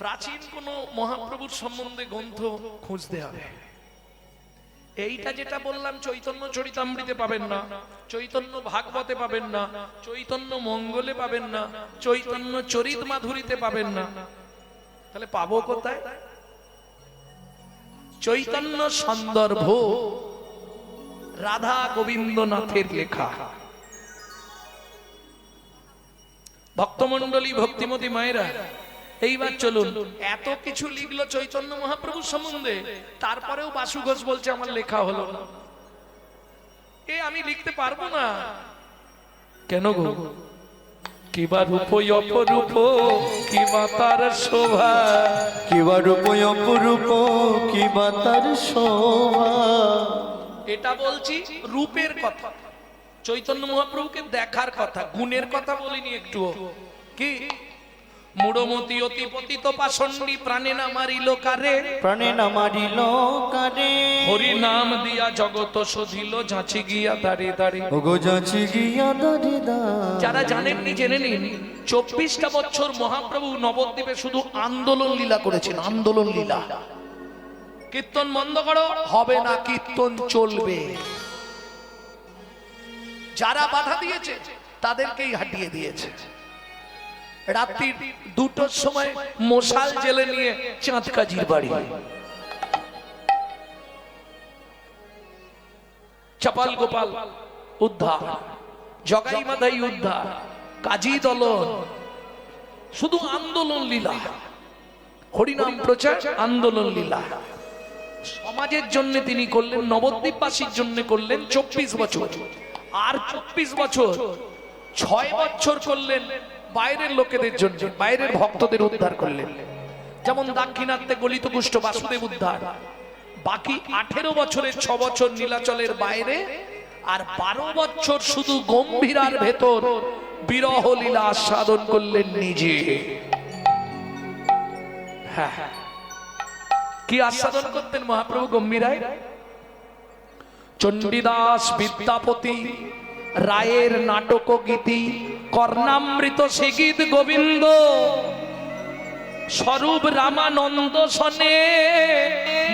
প্রাচীন কোন মহাপ্রভুর সম্বন্ধে গ্রন্থ খুঁজতে হবে। এইটা যেটা বললাম চৈতন্য চরিতামৃতে পাবেন না, চৈতন্য ভাগবতে পাবেন না, চৈতন্য মঙ্গলে পাবেন না, চৈতন্য চরিত মাধুরীতে পাবেন না। তাহলে পাবো কোথায়? চৈতন্য সন্দর্ভ রাধা গোবিন্দনাথের লেখা। ভক্তমণ্ডলী, ভক্তিমতী মায়েরা, এইবার চলুন। এত কিছু লিখলো চৈতন্য মহাপ্রভুর সম্বন্ধে, তারপরেও বাসু ঘোষ বলছে আমার লেখা হলো না। এ আমি লিখতে পারবো না। কেন গো? কিবা রূপ অপরূপ, কিবা তার শোভা, কিবা রূপ অপরূপ, কিবা তার শোভা। এটা বলছি রূপের কথা, চৈতন্য মহাপ্রভুকে দেখার কথা, গুণের কথা বলিনি একটু। কি মূঢ়মতি অতি পতিত পাষণ্ডী প্রাণে না মারিল কারে, প্রাণে না মারিল কারে। হরি নাম দিয়া জগত শোধিল যাচি গিয়া দাঁড়ে দাঁড়ে। ওগো যাচি গিয়া দাঁড়ে দাঁড়ে। যারা জানেননি জেনে নিন, 24টা বছর মহাপ্রভু নবদ্বীপে শুধু আন্দোলন লীলা করেছেন, আন্দোলন লীলা। কীর্তন বন্ধ করো, হবে না, কীর্তন চলবে। যারা বাধা দিয়েছে তাদেরকেই হাঁটিয়ে দিয়েছে। রাত্রি 2টোর সময় মশাল জেলে নিয়ে চাঁদ কাজীর বাড়ি, চাপাল গোপাল উদ্ধার, জগাই মাদাই উদ্ধার, কাজী দলন, শুধু আন্দোলন লীলা, হরিনাম প্রচার, আন্দোলন লীলা। সমাজের জন্য তিনি করলেন, নবদ্বীপবাসীর জন্য করলেন 24 বছর। আর 24 বছর, 6 বছর করলেন বাইরের লোকেদের জন্য, বাইরের ভক্তদের উদ্ধার করলেন। যেমন দাক্ষিণাত্যে গলিত কুষ্ঠ বাসুদেব উদ্ধার। বাকি 18 বছরের 6 বছর নীলাচলের বাইরে, আর 12 বছর শুধু গম্ভীরার ভেতর বিরহ লীলা আস্বাদন করলেন নিজে। হ্যাঁ, কি আস্বাদন করতেন মহাপ্রভু গম্ভীরায়? চণ্ডীদাস বিদ্যাপতি রায়ের নাটক গীতি, কর্ণামৃত সে গীত গোবিন্দ, স্বরূপ রামানন্দ সনে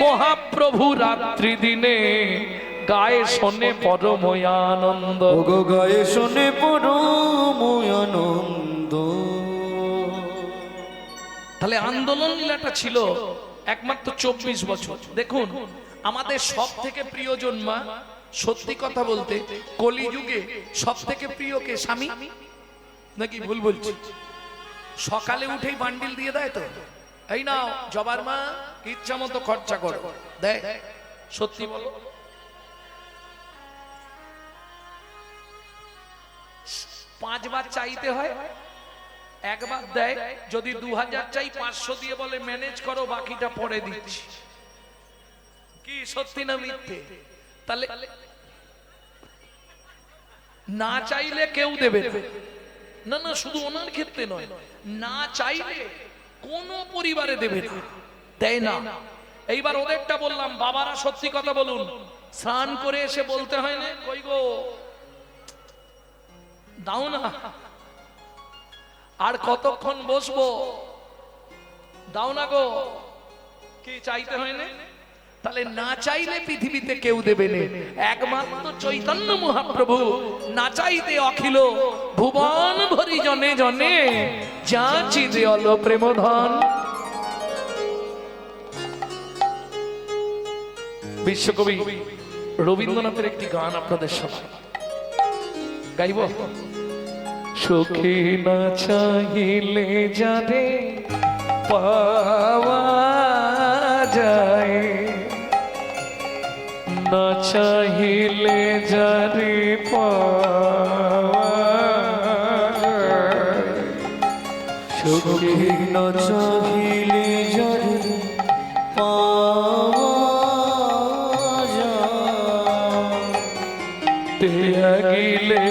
মহাপ্রভু রাত্রি দিনে গায়ে শোনে পরময় আনন্দ। ওগো গায়ে শুনে পরময় আনন্দ। তাহলে আন্দোলন লীলাটা ছিল একমাত্র 24 বছর। দেখুন আমাদের সব থেকে প্রিয়জন মা, সত্যি কথা বলতে কলিযুগে সব থেকে প্রিয় কে? স্বামী নাকি ভুল বলছি? সকালে উঠেই বান্ডিল দিয়ে দেয় তো, এই নাও জবার মা ইচ্ছা মতো খরচা করো, দেয়? সত্যি বলো। পাঁচবার চাইতে হয়, একবার দেয়। যদি 2000 চাই 500 দিয়ে বলে ম্যানেজ করো, বাকিটা পরে দিচ্ছি। কি সত্যি না মিথ্যে? তাহলে না চাইলে কেউ দেবে না। না শুধু ওনার ক্ষেত্রে নয়, না চাইলে কোন পরিবারে দেবে না, দেয় না। এইবার ওদেরটা বললাম, বাবারা সত্যি কথা বলুন, স্নান করে এসে বলতে হয় না, কই গো দাও না, আর কতক্ষণ বসবো, দাও না গো, কি চাইতে হয় না? তাহলে না চাইলে পৃথিবীতে কেউ দেবে না, একমাত্র চৈতন্য মহাপ্রভু না চাইতে অখিল ভুবন ভরি জনে জনে যাচি দেওয়াল প্রেম ধন। বিশ্বকবি রবীন্দ্রনাথের একটি গান আপনাদের সামনে গাইব। সখী না চাইলে যারে পাওয়া যায়, না চাইলে যারে পাওয়া যায়, সখী না চাহিলে যারে পাওয়া যায়, ত্যাগিলে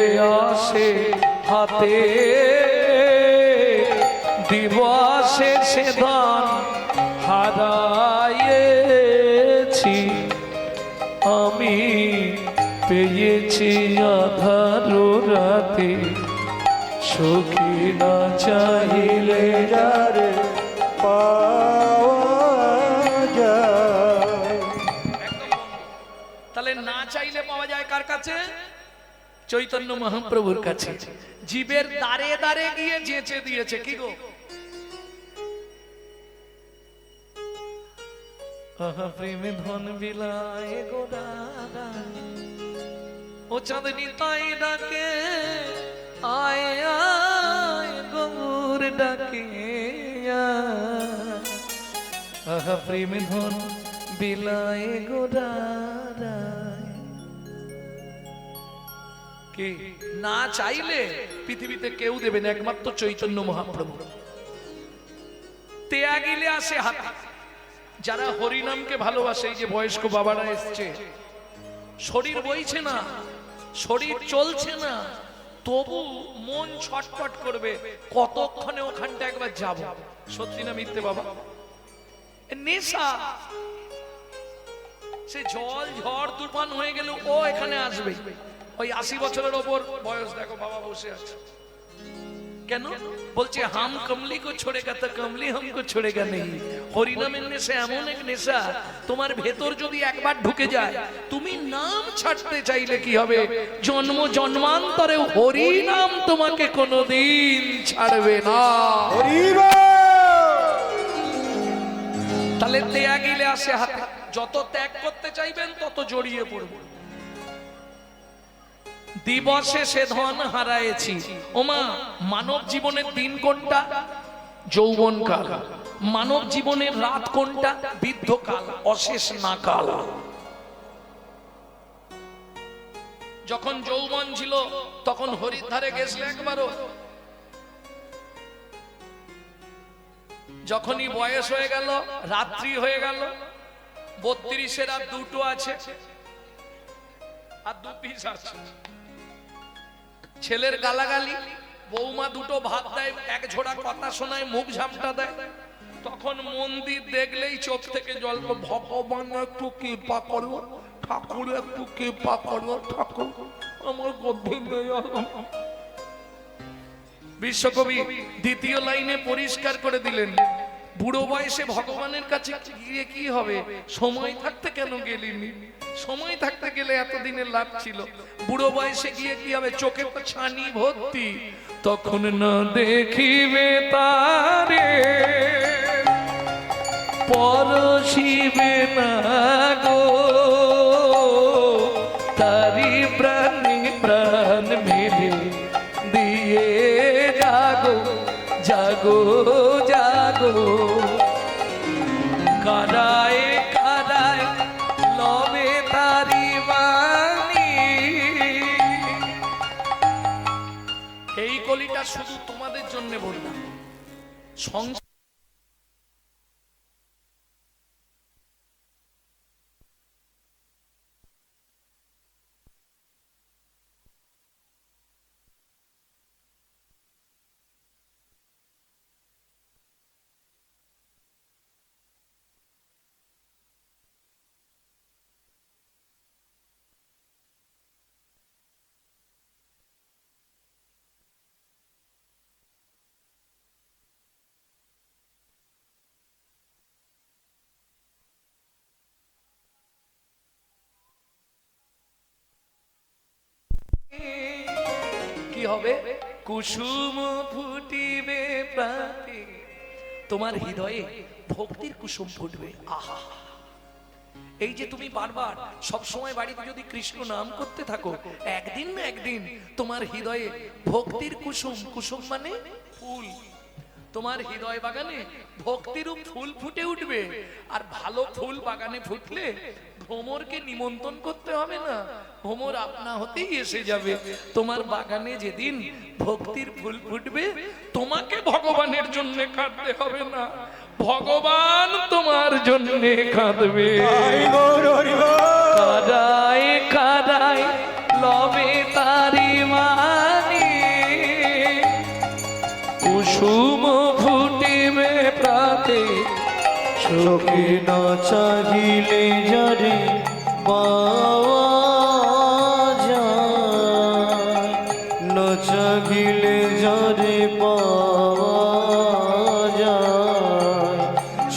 আসে হাতে দিবসে সে ধন হারায়েছি আমি, পেয়েছি আধার রাতে, সখী না চাইলে যারে পাওয়া যায়। তাহলে না চাইলে পাওয়া যায় কার কাছে? চৈতন্য মহাপ্রভুর কাছে। জীবের দ্বারে দ্বারে গিয়ে যেচে দিয়েছে, কি গো? প্রেমে ধন বিলায় গো দাদা, ও চাঁদনি তাই ডাকে, আয় আয় গৌর ডাকে, প্রেমে ধন বিলায় গো দাদা। কি না চাইলে পৃথিবীতে কেউ দেবে না, একমাত্র চৈতন্য মহাপ্রভু। ত্যাগিলে আসে হাতে। যারা হরিনামকে ভালোবাসে, এই যে বয়স্ক বাবারা এসছে, শরীর বইছে না, শরীর চলছে না, তবু মন ছটফট করবে, কতক্ষণে ওখানটা একবার যাব। সত্যি না মিথ্যে বাবা? নেশা। সে জল ঝড় তুফান হয়ে গেল ও এখানে আসবে। ওই 80 বছরের ওপর বয়স, দেখো বাবা বসে আছে, কেন বলছে হাম কমলি কো ছোড়েগা তো কমলি হামকো ছোড়েগা নেই। হরিনামের নেশা এমন এক নেশা, তোমার ভেতর যদি একবার ঢুকে যায়, তুমি নাম ছাড়তে চাইলে কি হবে? জন্ম জন্মান্তরে হরিনাম তোমাকে কোনোদিন ছাড়বে না। তাহলে ত্যাগিলে আসে হাতে। যত ত্যাগ করতে চাইবেন তত জড়িয়ে পড়ব। দিবসে সে ধন হারায়েছি। ওমা, মানব জীবনের দিন কোনটা? যৌবনকাল। মানব জীবনের রাত কোনটা? বৃদ্ধকাল, অশেষ না কাল। যখন যৌবন ছিল তখন হরিদ্বারে গেছিলে একবারও? যখনই বয়স হয়ে গেল, রাত্রি হয়ে গেল, 32-এর আর 2টো আছে, আর 2 পিস আছে, ছেলের গালাগালি, বৌমা 2টো ভাত দেয়, 1 ঝোড়া কথা শোনায়, মুখ ঝাপটা দেয়, তখন মন্দির দেখলেই চোখ থেকে জল। ভগবান একটু কৃপা করো, ঠাকুর একটু কৃপা করো, ঠাকুর আমার গদ্ধে নেই। বিশ্বকবি দ্বিতীয় লাইনে পরিষ্কার করে দিলেন, বুড়ো বয়সে ভগবানের কাছে গিয়ে কি হবে? সময় থাকতে কেন গেলিনি? সময় থাকতে গেলে এতদিনের লাভ ছিল। বুড়ো বয়সে গিয়ে কি হবে? চোখে তো ছানি ভর্তি, তখন না দেখিবে তারে, পরশিবে না গো, তারি প্রাণে প্রাণ মেলে দিয়ে জাগো জাগো জাগো। কাদায় কাদায় লবে তারি বাণী। এই কলিটা শুধু তোমাদের জন্য বললাম। সংসার কি হবে? কুসুম ফুটিবে প্রাতে, তোমার হৃদয়ে ভক্তির কুসুম ফুটবে। আহা, এই যে তুমি বারবার সব সময় বাড়িতে যদি কৃষ্ণ নাম করতে থাকো, একদিন না একদিন তোমার হৃদয়ে ভক্তির কুসুম, কুসুম মানে ফুল, তোমার হৃদয় বাগানে ভক্তিরূপ ফুল ফুটে উঠবে। আর ভালো ফুল বাগানে ফুটলে ভ্রমরকে নিমন্ত্রণ করতে হবে না, ভ্রমর আপনা হতেই এসে যাবে। তোমার বাগানে যেদিন ভক্তির ফুল ফুটবে, তোমাকে ভগবানের জন্য কাঁদতে হবে না, ভগবান তোমার জন্য কাঁদবে। কাদায় কাদায় লবে তারি মানি, কুসুম ফুটিবে প্রাতে। চোখে না চাহিলে যারে পাওয়া যায়, না চাহিলে যারে পাওয়া যায়,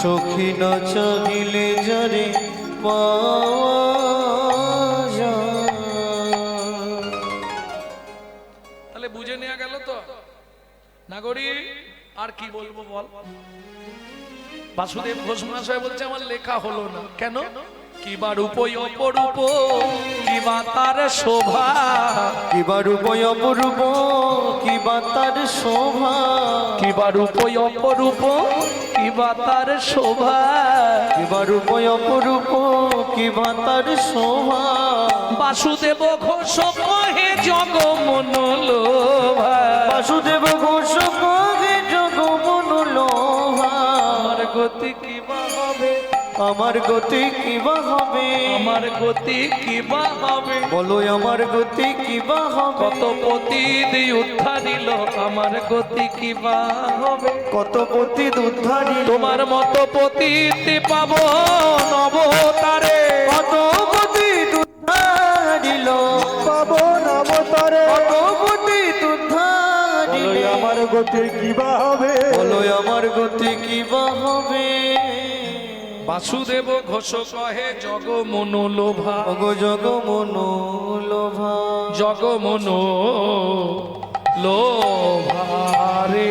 চোখে না চাহিলে যারে পাওয়া যায়। তাহলে বুঝে নেওয়া গেল তো নাগরী। আর কি বলবো বল? বাসুদেব ঘোষ মহাশয় বলছে আমার লেখা হলো না। কেন? কিবা রূপ অপরূপ, কিবা তার শোভা, কিবা রূপ অপরূপ, কিবা তার শোভা, কিবা রূপ অপরূপ, কিবা তার শোভা, কিবা রূপ অপরূপ, কিবা তার শোভা। বাসুদেব ঘোষ কহে জগ মনোলোভা, বাসুদেব ঘোষ কহে জগ মনোলোভা। আমার গতি কিবা হবে, আমার গতি কিবা হবে, আমার গতি কিবা হবে, বলো আমার গতি কিবা হবে। কত পতি উদ্ধারিল, আমার গতি কিবা হবে। কত পতি উদ্ধারি, তোমার মতো পতিতে পাবো নবতারে, কত পতি উদ্ধারিল, পাবন অবতারে। কত পতি উদ্ধারিল। আমার গতি কিবা হবে, বলো আমার গতি কিবা হবে। বাসুদেব ঘোষ কহে জগ মনোলোভা, অগ জগ মনোলোভা, জগ মনো লোভারে।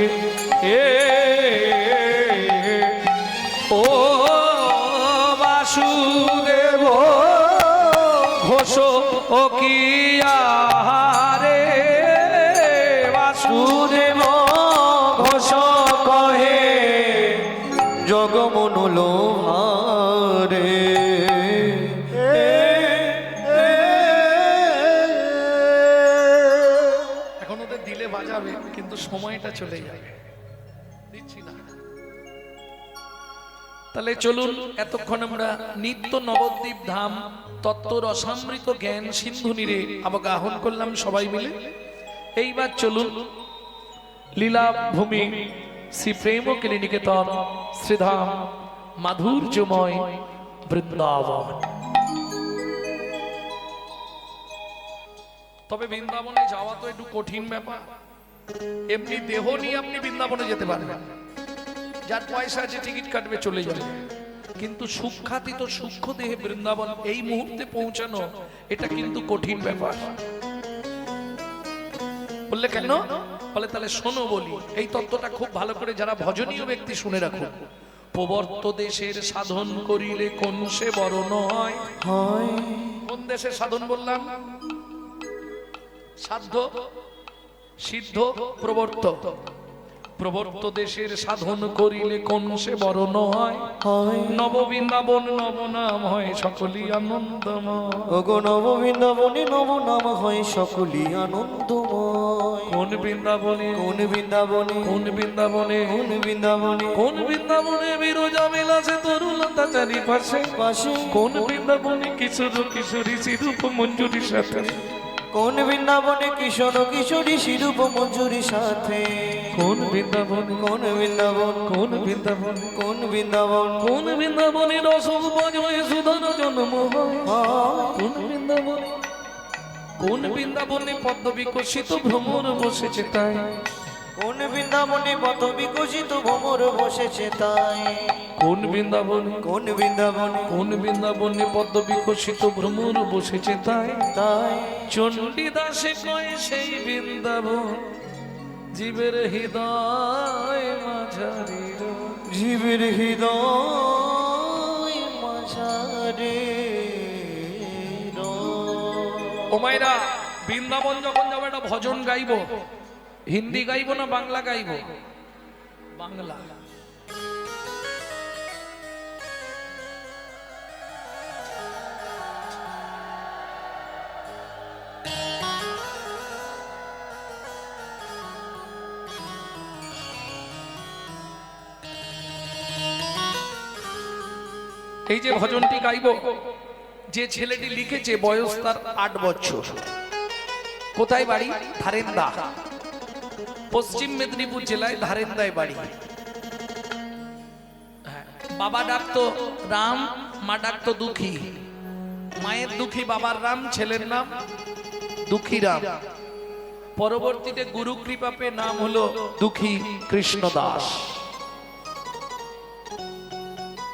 এ ও বাসুদেব ঘোষ ও কিয়া রে, বাসুদেব ঘোষ কহে জগ মনোলোভা রে। এখন ওদের দিলে বাজাবে, কিন্তু সময়টা চলে যাবে, দিচ্ছি না। তাহলে চলুন, এতক্ষণ আমরা নিত্য নবদ্বীপ ধাম তত্ত্ব রসামৃত জ্ঞান সিন্ধু নীরে আবগাহন করলাম সবাই মিলে। এইবার চলুন লীলা ভূমি শ্রী প্রেম নিকেতন শ্রীধাম মাধুর্যময় বৃন্দাবন। তবে বৃন্দাবনে যাওয়া তো একটু কঠিন ব্যাপার। এমনি দেহ নিয়ে আপনি বৃন্দাবনে যেতে পারবেন, যার পয়সা আছে টিকিট কাটবে চলে যাবে, কিন্তু সুখ্যাতিত সূক্ষ্ম দেহে বৃন্দাবন এই মুহূর্তে পৌঁছানো এটা কিন্তু কঠিন ব্যাপার। বললে কেন? বলে তাহলে শোনো বলি, এই তত্ত্বটা খুব ভালো করে যারা ভজনীয় ব্যক্তি শুনে রাখুন। প্রবর্ত দেশের সাধন করিলে কোন সে বরণ হয়। কোন দেশের সাধন বললাম? সাধ্য, সিদ্ধ, প্রবর্ত। প্রবর্ত দেশের সাধন করিলে কোন সে বরণ হয়। নববৃন্দাবন নব নাম হয় সকলই আনন্দময়। ওগো নব বৃন্দাবনে নব নাম হয় সকলই আনন্দময়। কোন বৃন্দাবনে, কোন বৃন্দাবনে, কোন বৃন্দাবনে, কোন বৃন্দাবনে, কোন বৃন্দাবনে বিরজা মেলাছে তরুলতা চারিপাশে। পাশে কোন বৃন্দাবনে কিশোর কিশোরী সিরূপ মঞ্জুরির সাথে। কোন বৃন্দাবনে কিশোর কিশোরী সিরূপ মঞ্জুরির সাথে। কোন বৃন্দাবনে, কোন বৃন্দাবন, কোন বৃন্দাবনে, কোন বৃন্দাবন, কোন বৃন্দাবনে রসব বাজয়ে সুধার জন্ম হয়। কোন বৃন্দাবনে, কোন বৃন্দাবনে পদ্ম বিকশিত ভ্রমর বসেছে তাই। কোন বৃন্দাবনে পথ বিকশিত ভ্রমর বসেছে তাই। কোন বৃন্দাবনে, কোন বৃন্দাবনে, কোন বৃন্দাবনে পদ্ম বিকশিত ভ্রমর বসেছে তাই। তাই চণ্ডীদাসে কয় সেই বৃন্দাবন জীবের হৃদয় মাঝারি। জীবের হৃদয় মাঝারে। ও মায়েরা, বৃন্দাবন যখন যাবো একটা ভজন গাইবো, হিন্দি গাইবো না বাংলা গাইবো? বাংলা। এই যে ভজনটি গাইবো, যে ছেলেটি লিখেছে বয়স তার 8 বছর। কোথায় বাড়ি? ধারেন্দা, পশ্চিম মেদিনীপুর জেলায় ধারেন্দায় বাড়ি। বাবা ডাকতো রাম, মা ডাকতো দুঃখী। মায়ের দুঃখী, বাবার রাম, ছেলের নাম দুঃখী রাম। পরবর্তীতে গুরু কৃপা পেয়ে নাম হলো দুঃখী কৃষ্ণ দাস।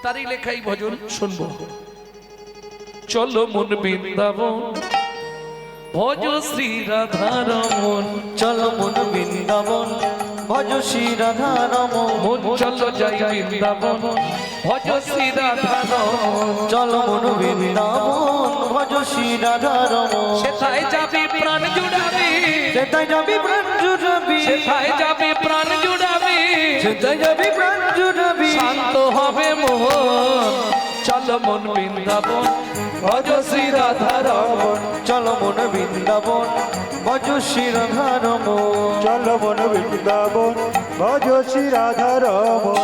তারই লেখাই ভজন শুনবো। চলো মন বৃন্দাবন ভজ শ্রী রাধা রমন। চলো মন বৃন্দাবন ভজ শ্রী রাধা রমন। মন চলো যাই বৃন্দাবন ভজ শ্রী রাধা রমন। চলো মন বৃন্দাবন ভজ শ্রী রাধা রমন। সেথায় যাবি প্রাণ জুড়াবি, সেথায় যাবি প্রাণ জুড়াবি, সেথায় যাবি প্রাণ জুড়াবি, সেথায় যাবি প্রাণ জুড়াবি। শান্ত হবে মোহন। চলো মন বৃন্দাবন ভজ শ্রী রাধা রমন। চলো মন বৃন্দাবন ভজ শ্রী রাধা রমন। চলো মন বৃন্দাবন ভজ শ্রী রাধা রমন।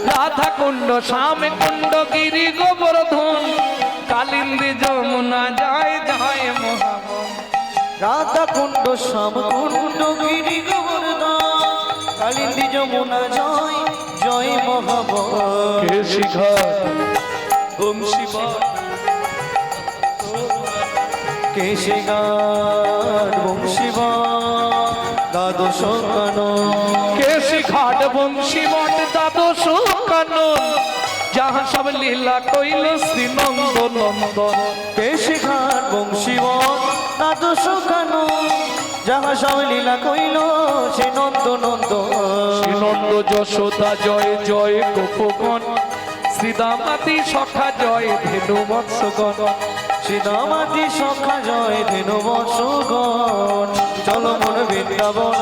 রাধা কুণ্ড, শ্যাম কুণ্ড, গিরি গোবর্ধন, কালিন্দী যমুনা যায় যায় মহাবন। রাধা কুণ্ড, শ্যাম কুণ্ড, গিরি গোবর্ধন, কালিন্দী যমুনা জয় জয় মহাবন। কেশি ঘাট বংশী বট, কেশে গান বংশীবান দ্বাদশ কানন। কেশি ঘাট বংশী বট দ্বাদশ কানন, যাহা সব লীলা কইল শ্রী নন্দ নন্দন। কেশে গান বংশীবান দ্বাদশ কানন, যাহা সব লীলা কইল সে নন্দ নন্দন। শ্রী নন্দ যশোদা জয় জয় গোপগণ, শ্রীদামাতি সখা জয় ধেনু বৎসগণ। শ্রীদামাতি সখা জয় ধেনু বৎসগণ। চলো মন বৃন্দাবন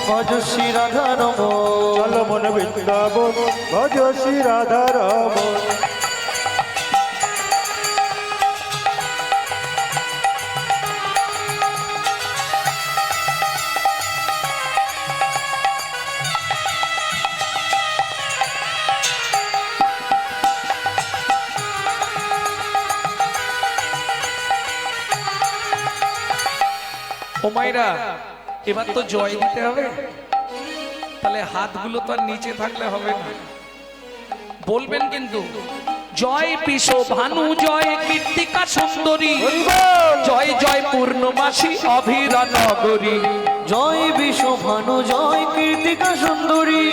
ভজ শ্রী রাধা রমন। চলো মন বৃন্দাবন ভজ শ্রী রাধা রমন। ও মায়েরা, এবার তো জয় দিতে হবে, তাহলে হাতগুলো তো আর নিচে থাকলে হবে না। বলবেন কিন্তু জয় পিস ভানু জয় কীর্তিকা সুন্দরী জয় জয় পূর্ণমাসী অভিরা নগরী জয় বিশ্বভানু জয় কীর্তিকা সুন্দরী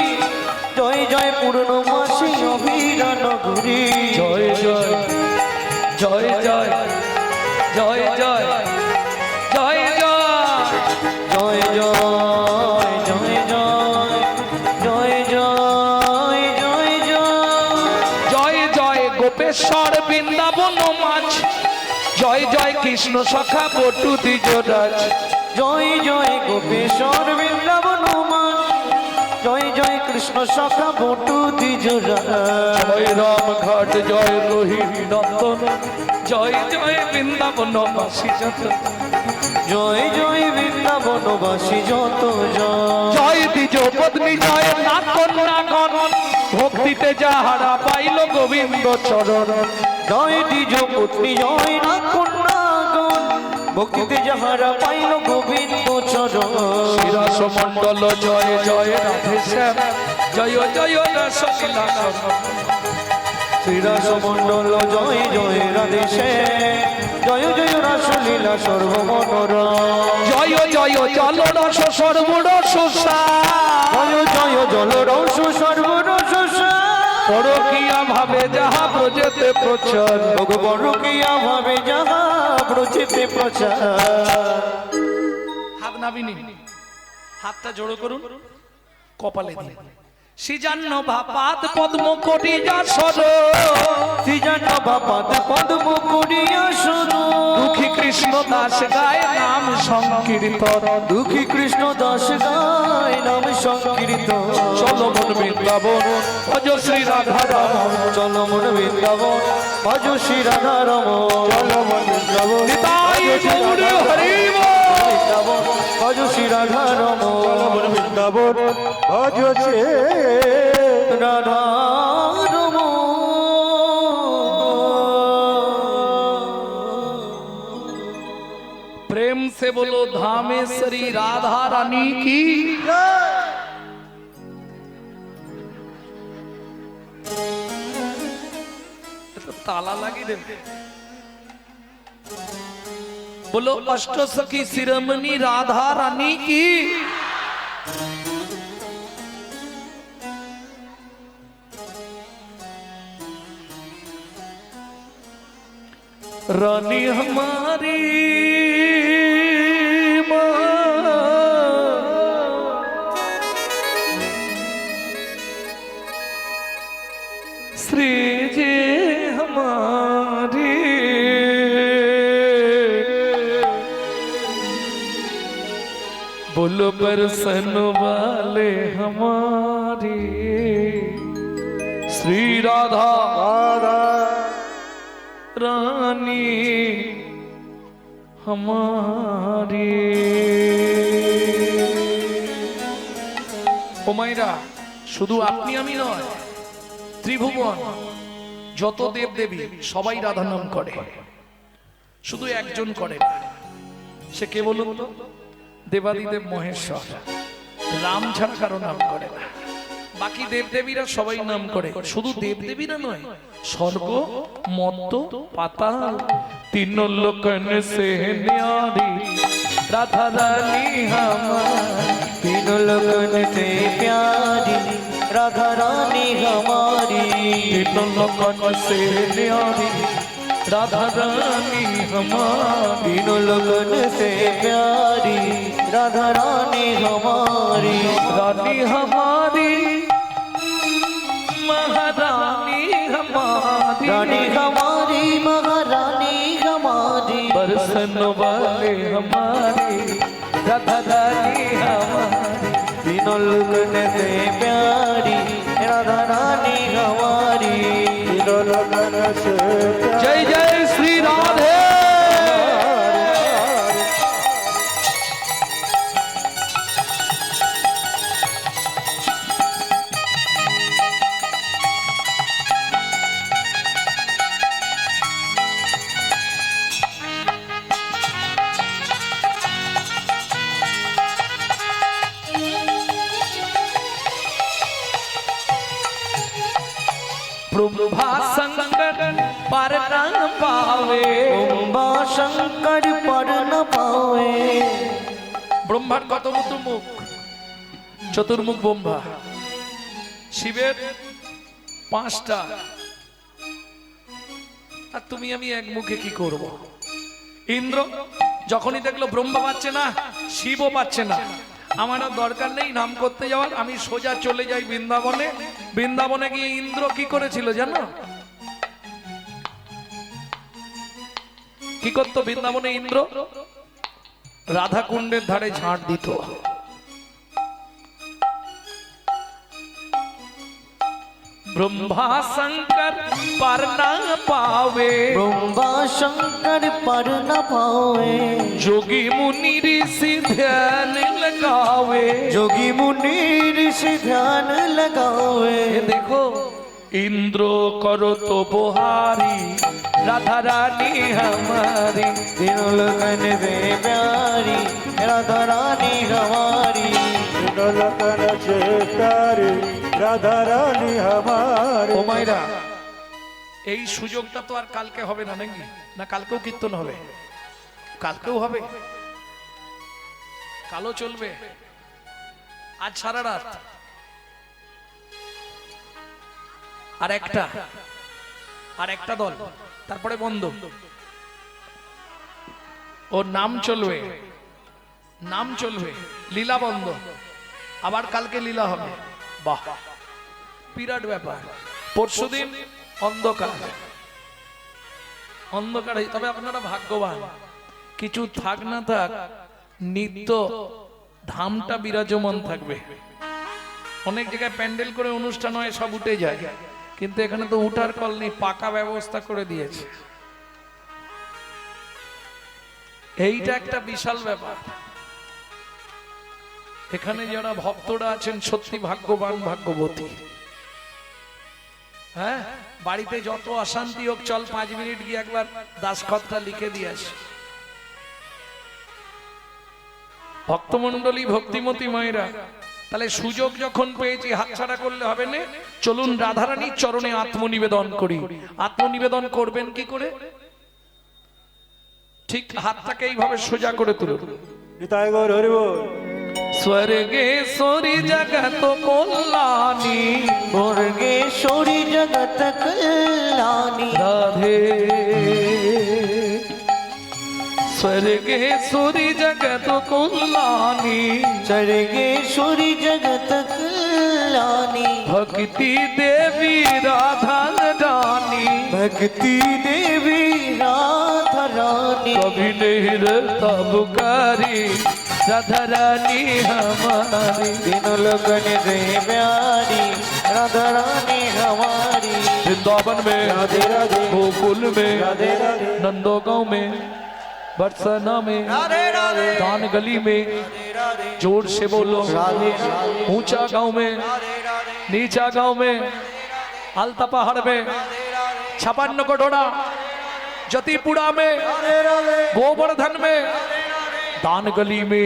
জয় জয় পূর্ণমাসী অভিরা নগরী জয় জয় জয় জয় জয় জয় জয় জয় জয় জয় জয় জয় জয় জয় জয় জয় জয় জয় গোপেশ্বর বৃন্দাবন মাছ জয় জয় কৃষ্ণ সখা বটু দ্বিজরাজ জয় জয় গোপেশ্বর বৃন্দাবন মান জয় জয় কৃষ্ণ সখা বটু দ্বিজরা জয় রাম ঘাট জয় রোহিণী নন্দন জয় জয় বৃন্দাবন বাসী যত জয় জয় বৃন্দাবনবাসী যত জয় জয় দ্বিজ পত্নী জয় নাথ কন্যাগণ ভক্তিতে যাহারা পাইল গোবিন্দ চরণ জয় দ্বিজ পত্নী জয় না কন্যাগণ ভক্তিতে যাহারা পাইল গোবিন্দ চরণ শিরাস মণ্ডল জয় জয় রাধে শ্যাম জয় জয় রসলীলা শ্রীরাস মণ্ডল জয় জয় রাধে জয় জয় রাসলীলা সর্বমনোরম জয় জয় জল রস সর্বরস জয় জয় জল রস সর্বরস পরকিয়া ভাবে যাহা প্রজেতে প্রচার পরকিয়া ভাবে যাহা প্রচিতে প্রচার হাত নাবিনি হাতটা জোড়ো করুন কপালে দিন সিজান্ন ভাপাত পদ্ম কোটি যা সর সৃজন বাপাত পদ্ম করিয়া শুনো দুঃখী কৃষ্ণ দাস গায় নাম সংকীর্তন দুঃখী কৃষ্ণ দাস গায় নাম সংকীর্তন চলো মন বৃন্দাবন ভজ শ্রী রাধা রাম চলো মন বৃন্দাবন ভজ শ্রী রাধা রম চলো মন বৃন্দাবন নিতাই গৌর হরি বল। বৃন্দাবন ভজ শ্রী রাধা রম বৃন্দাবন ভজ সে রাধা রম प्रेम से बोलो धामेश्वरी राधा रानी की तो ताला लगी दे बोलो अष्ट सखी शिरोमणि राधा रानी की रानी हमारी श्री जी हमारी बोलो बरसन वाले हमारी श्री राधा रानी हमारी ও মাইরা শুধু আপনি আমি নয় ত্রিভুবন যত দেব দেবী সবাই রাধা নাম করে শুধু একজন করে না সে কে বলুন তো দেবাদিদেব মহেশ্বর রাম ছাড়া কারো নাম করে না বাকি দেবদেবীরা সবাই নাম করে শুধু দেবদেবীরা নয় স্বর্গ মত্ত পাতাল তিন লোকন সে ন্যারি রাধা রানী हमारी तीन लगन से प्यारी राधा रानी हमारी तीन लोकन से न्यारी राधा रानी हमारी तीन लगन से प्यारी राधा रानी हमारी रानी हमारी महारानी हमारी रानी हमारी महारानी हमारी बरसन वाले हमारी राधा रानी हमारी तीनों लगन से प्यारी राधा रानी हमारी तीनों लगन से जय जय श्री राधे ब्रह्मा शंकर पर न पावे ब्रह्मा शंकर पर न पावे ব্রহ্মার কত মতো মুখ চতুর্মুখ ব্রহ্মা শিবের 5টা আর তুমি আমি এক মুখে কি করব ইন্দ্র যখনই দেখলো ব্রহ্মা পাচ্ছে না শিবও পাচ্ছে না আমার আর দরকার নেই নাম করতে যাওয়ার আমি সোজা চলে যাই বৃন্দাবনে বৃন্দাবনে গিয়ে ইন্দ্র কি করেছিল জানো কি করতো বৃন্দাবনে ইন্দ্র রাধা কুণ্ডের ধারে ঝাড় দিত ब्रह्मा शंकर पर न पावे ब्रह्मा शंकर पर न पावे जोगी मुनि ऋषि ध्यान लगावे जोगी मुनि ऋषि ध्यान लगावे ये देखो इंद्र करो तो बुहारी राधा रानी हमारी तीनों लगन दे प्यारी राधा रानी हमारी लखन से प्यारी राधा रानी हमारी ও মাইরা এই সুযোগটা তো আর কালকে হবে না নাকি না কালকেও কীর্তন হবে কালকেও হবে কালো চলবে আজ সারা রাত আর একটা দল তারপরে বন্ধ ওর নাম চলবে লীলা বন্ধ আবার কালকে লীলা হবে বাহ বিরাট ব্যাপার পরশুদিন অন্ধকার তবে আপনারা ভাগ্যবান কিছু থাক না থাক নিত্য ধামটা বিরাজমান থাকবে অনেক জায়গায় প্যান্ডেল করে অনুষ্ঠান হয় সব উঠে যায় কিন্তু এখানে তো উঠার কল নেই পাকা ব্যবস্থা করে দিয়েছে এইটা একটা বিশাল ব্যাপার এখানে যারা ভক্তরা আছেন সত্যি ভাগ্যবান ভাগ্যবতী হ্যাঁ বাড়িতে যত অশান্তি হোক চল 5 মিনিট গিয়ে একবার দাসখতটা লিখে দিয়ে আসি ভক্তমণ্ডলী ভক্তিমতী মায়েরা তাহলে সুযোগ যখন পেয়েছি হাতছাড়া করলে হবে না চলুন রাধারানীর চরণে আত্মনিবেদন করি আত্মনিবেদন করবেন কি করে ঠিক হাতটাকে এইভাবে সোজা করে তুলুন নিতাই গৌর হরি বল स्वर्गेश्वरी जगत कल्याणी मुर्गेश्वरी जगत कल्याणी राधे स्वर्गेश्वरी जगत कल्याणी स्वर्गेश्वरी जगत कल्याणी भक्ति देवी राधा रानी भक्ति देवी राधा रानी कभी नहीं रहता बुकारी राधा रानी हमारी तीनों लगन दे प्यारी राधा रानी हमारी वृंदावन में राधे राधे गोकुल में राधे राधे नंदो गांव में बरसाना में राधे राधे दान गली में जोर से बोलो राधे ऊंचा गांव में नीचा गांव में अलता पहाड़ में 56 कटोरा जतीपुरा में गोवर्धन में दान गली में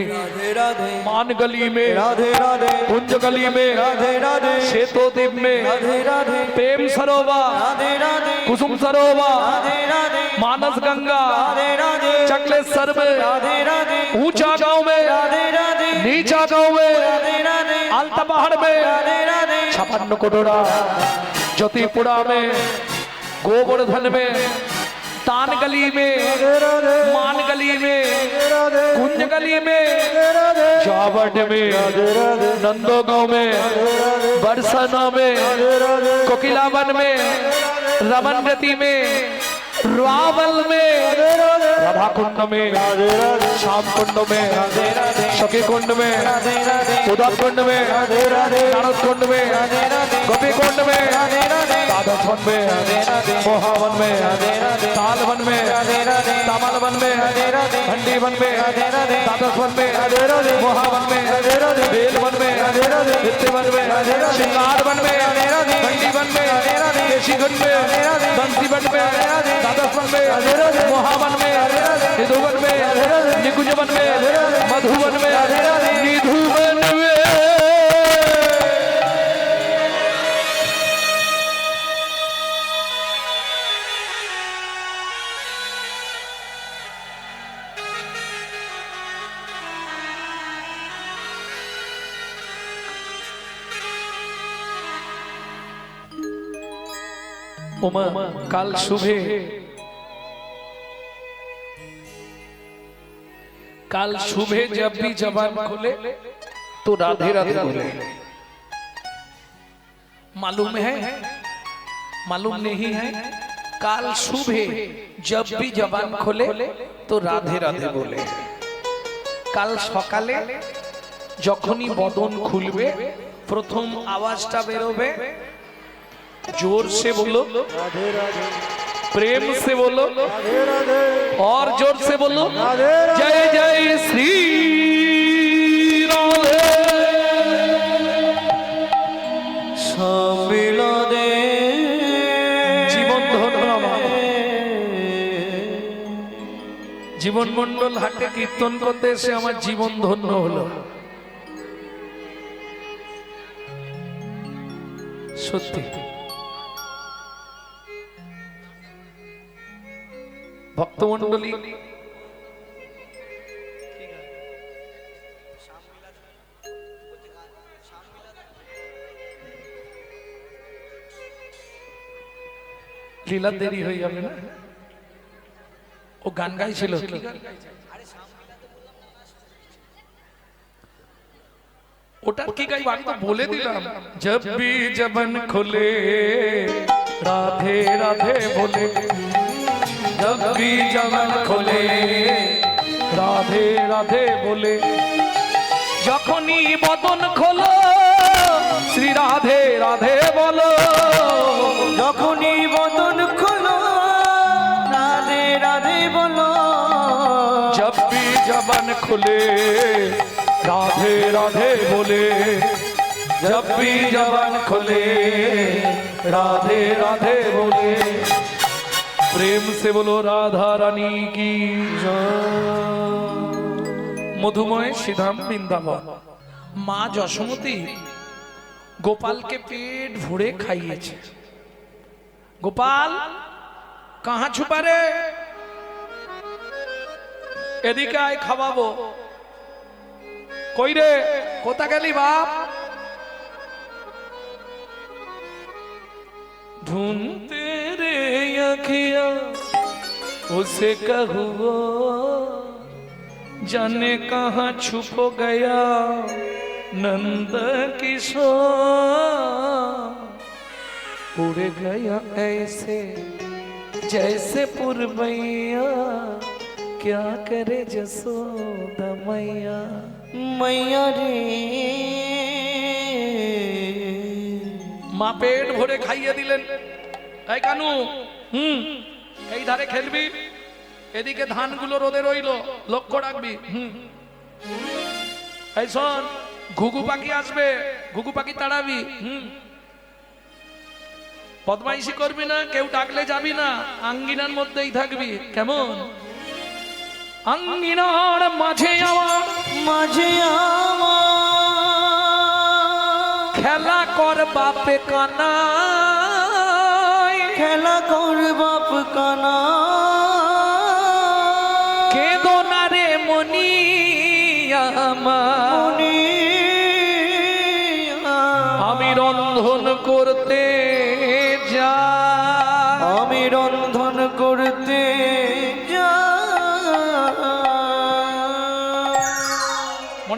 मान गली में राधे राधे कुंज गली में राधे राधे श्वेतोद्वीप में राधे राधे प्रेम सरोवर राधे राधे कुसुम सरोवर राधे राधे मानस गंगा राधे राधे चकलेश्वर में राधे राधे ऊंचा गांव में राधे राधे नीचा गांव में राधे राधे अलता पहाड़ में राधे राधे 56 कटोरा ज्योतिपुरा में गोवर्धन में तान गली में मान गली में कुंज गली में चावट में नंदो गांव में बरसाना में कोकिलावन में रमनगति में रावल में राधा कुंड में श्याम कुंड में सखी कुंड में उदक कुंड में नारद कुंड में गोपी कुंड में राधा वन में मोहावन में तालवन में तामल वन में भंडी वन में द्वादश वन में मोहावन में बेल वन में नित्य वन में श्रृंगार वन में भंडी वन में केशी वन में बंसी वन में द्वादश वन में मोहावन में निधुवन में निकुंज वन में मधुवन में निधुवन में ওমা কাল শুভে काल सुबह जब भी जबान खोले तो राधे राधे बोले। मालूम है मालूम नहीं है? काल सुबह जब भी जबान खोले तो राधे राधे बोले। काल सकाले जखनी बदन खुलबे प्रथम आवाजटा बेरोबे जोर से बोलो राधे राधे प्रेम से बोलो राधे राधे और जोर से बोलो राधे राधे। जय जय श्री राधे। সম্মিলনে জীবন ধন্য আমার। জীবন মন্ডল হাটে কীর্তন করতে এসে আমার জীবন ধন্য হলো। সত্যি ভক্তমন্ডলী লীলা দেরি হয়ে যাবে না? ও গান গাইছিল কি গান? ওটা কি গাইব আমি তো বলে দিলাম। जब भी जबन खोले राधे राधे बोले जब भी जबन खोले राधे राधे बोले যখনই বদন খোলো শ্রী রাধে রাধে বলো যখনই বদন খোলো রাধে রাধে বলো जब भी जबन खुले राधे राधे बोले जब भी जबन खुले राधे राधे बोले प्रेम से बोलो राधा रानी की मधुमय श्रीधाम वृंदावन। माँ যশোমতী গোপালকে পেট ভরে খাইয়েছে। গোপাল কাহা ছুপা রে এদিকে আয় খাওয়াবো। কই রে কোথা গেলি বাপ? ढूंढते रे अखियां उसे कहूँ जाने कहाँ छुप गया नंद किशोर उड़ गया ऐसे जैसे पुरवैया क्या करे जसोदा मैया। मैया रे মা পেট ভরে খাইয়ে দিলেন। এই কানু এই ধারে খেলবি, এদিকে ধানগুলো রোদে রইলো, লক্ষ্য রাখবি। এই শোন ঘুঘু পাখি আসবে, ঘুঘু পাখি তাড়াবি। বদমাইশি করবি না, কেউ ডাকলে যাবি না, আঙ্গিনার মধ্যেই থাকবি। কেমন? আঙ্গিনার মাঝে আমার খেলা কর বাপে কানা, খেলা কর বাপ কানা কেঁদো না রে মনি আমার, আমি রন্ধন করতে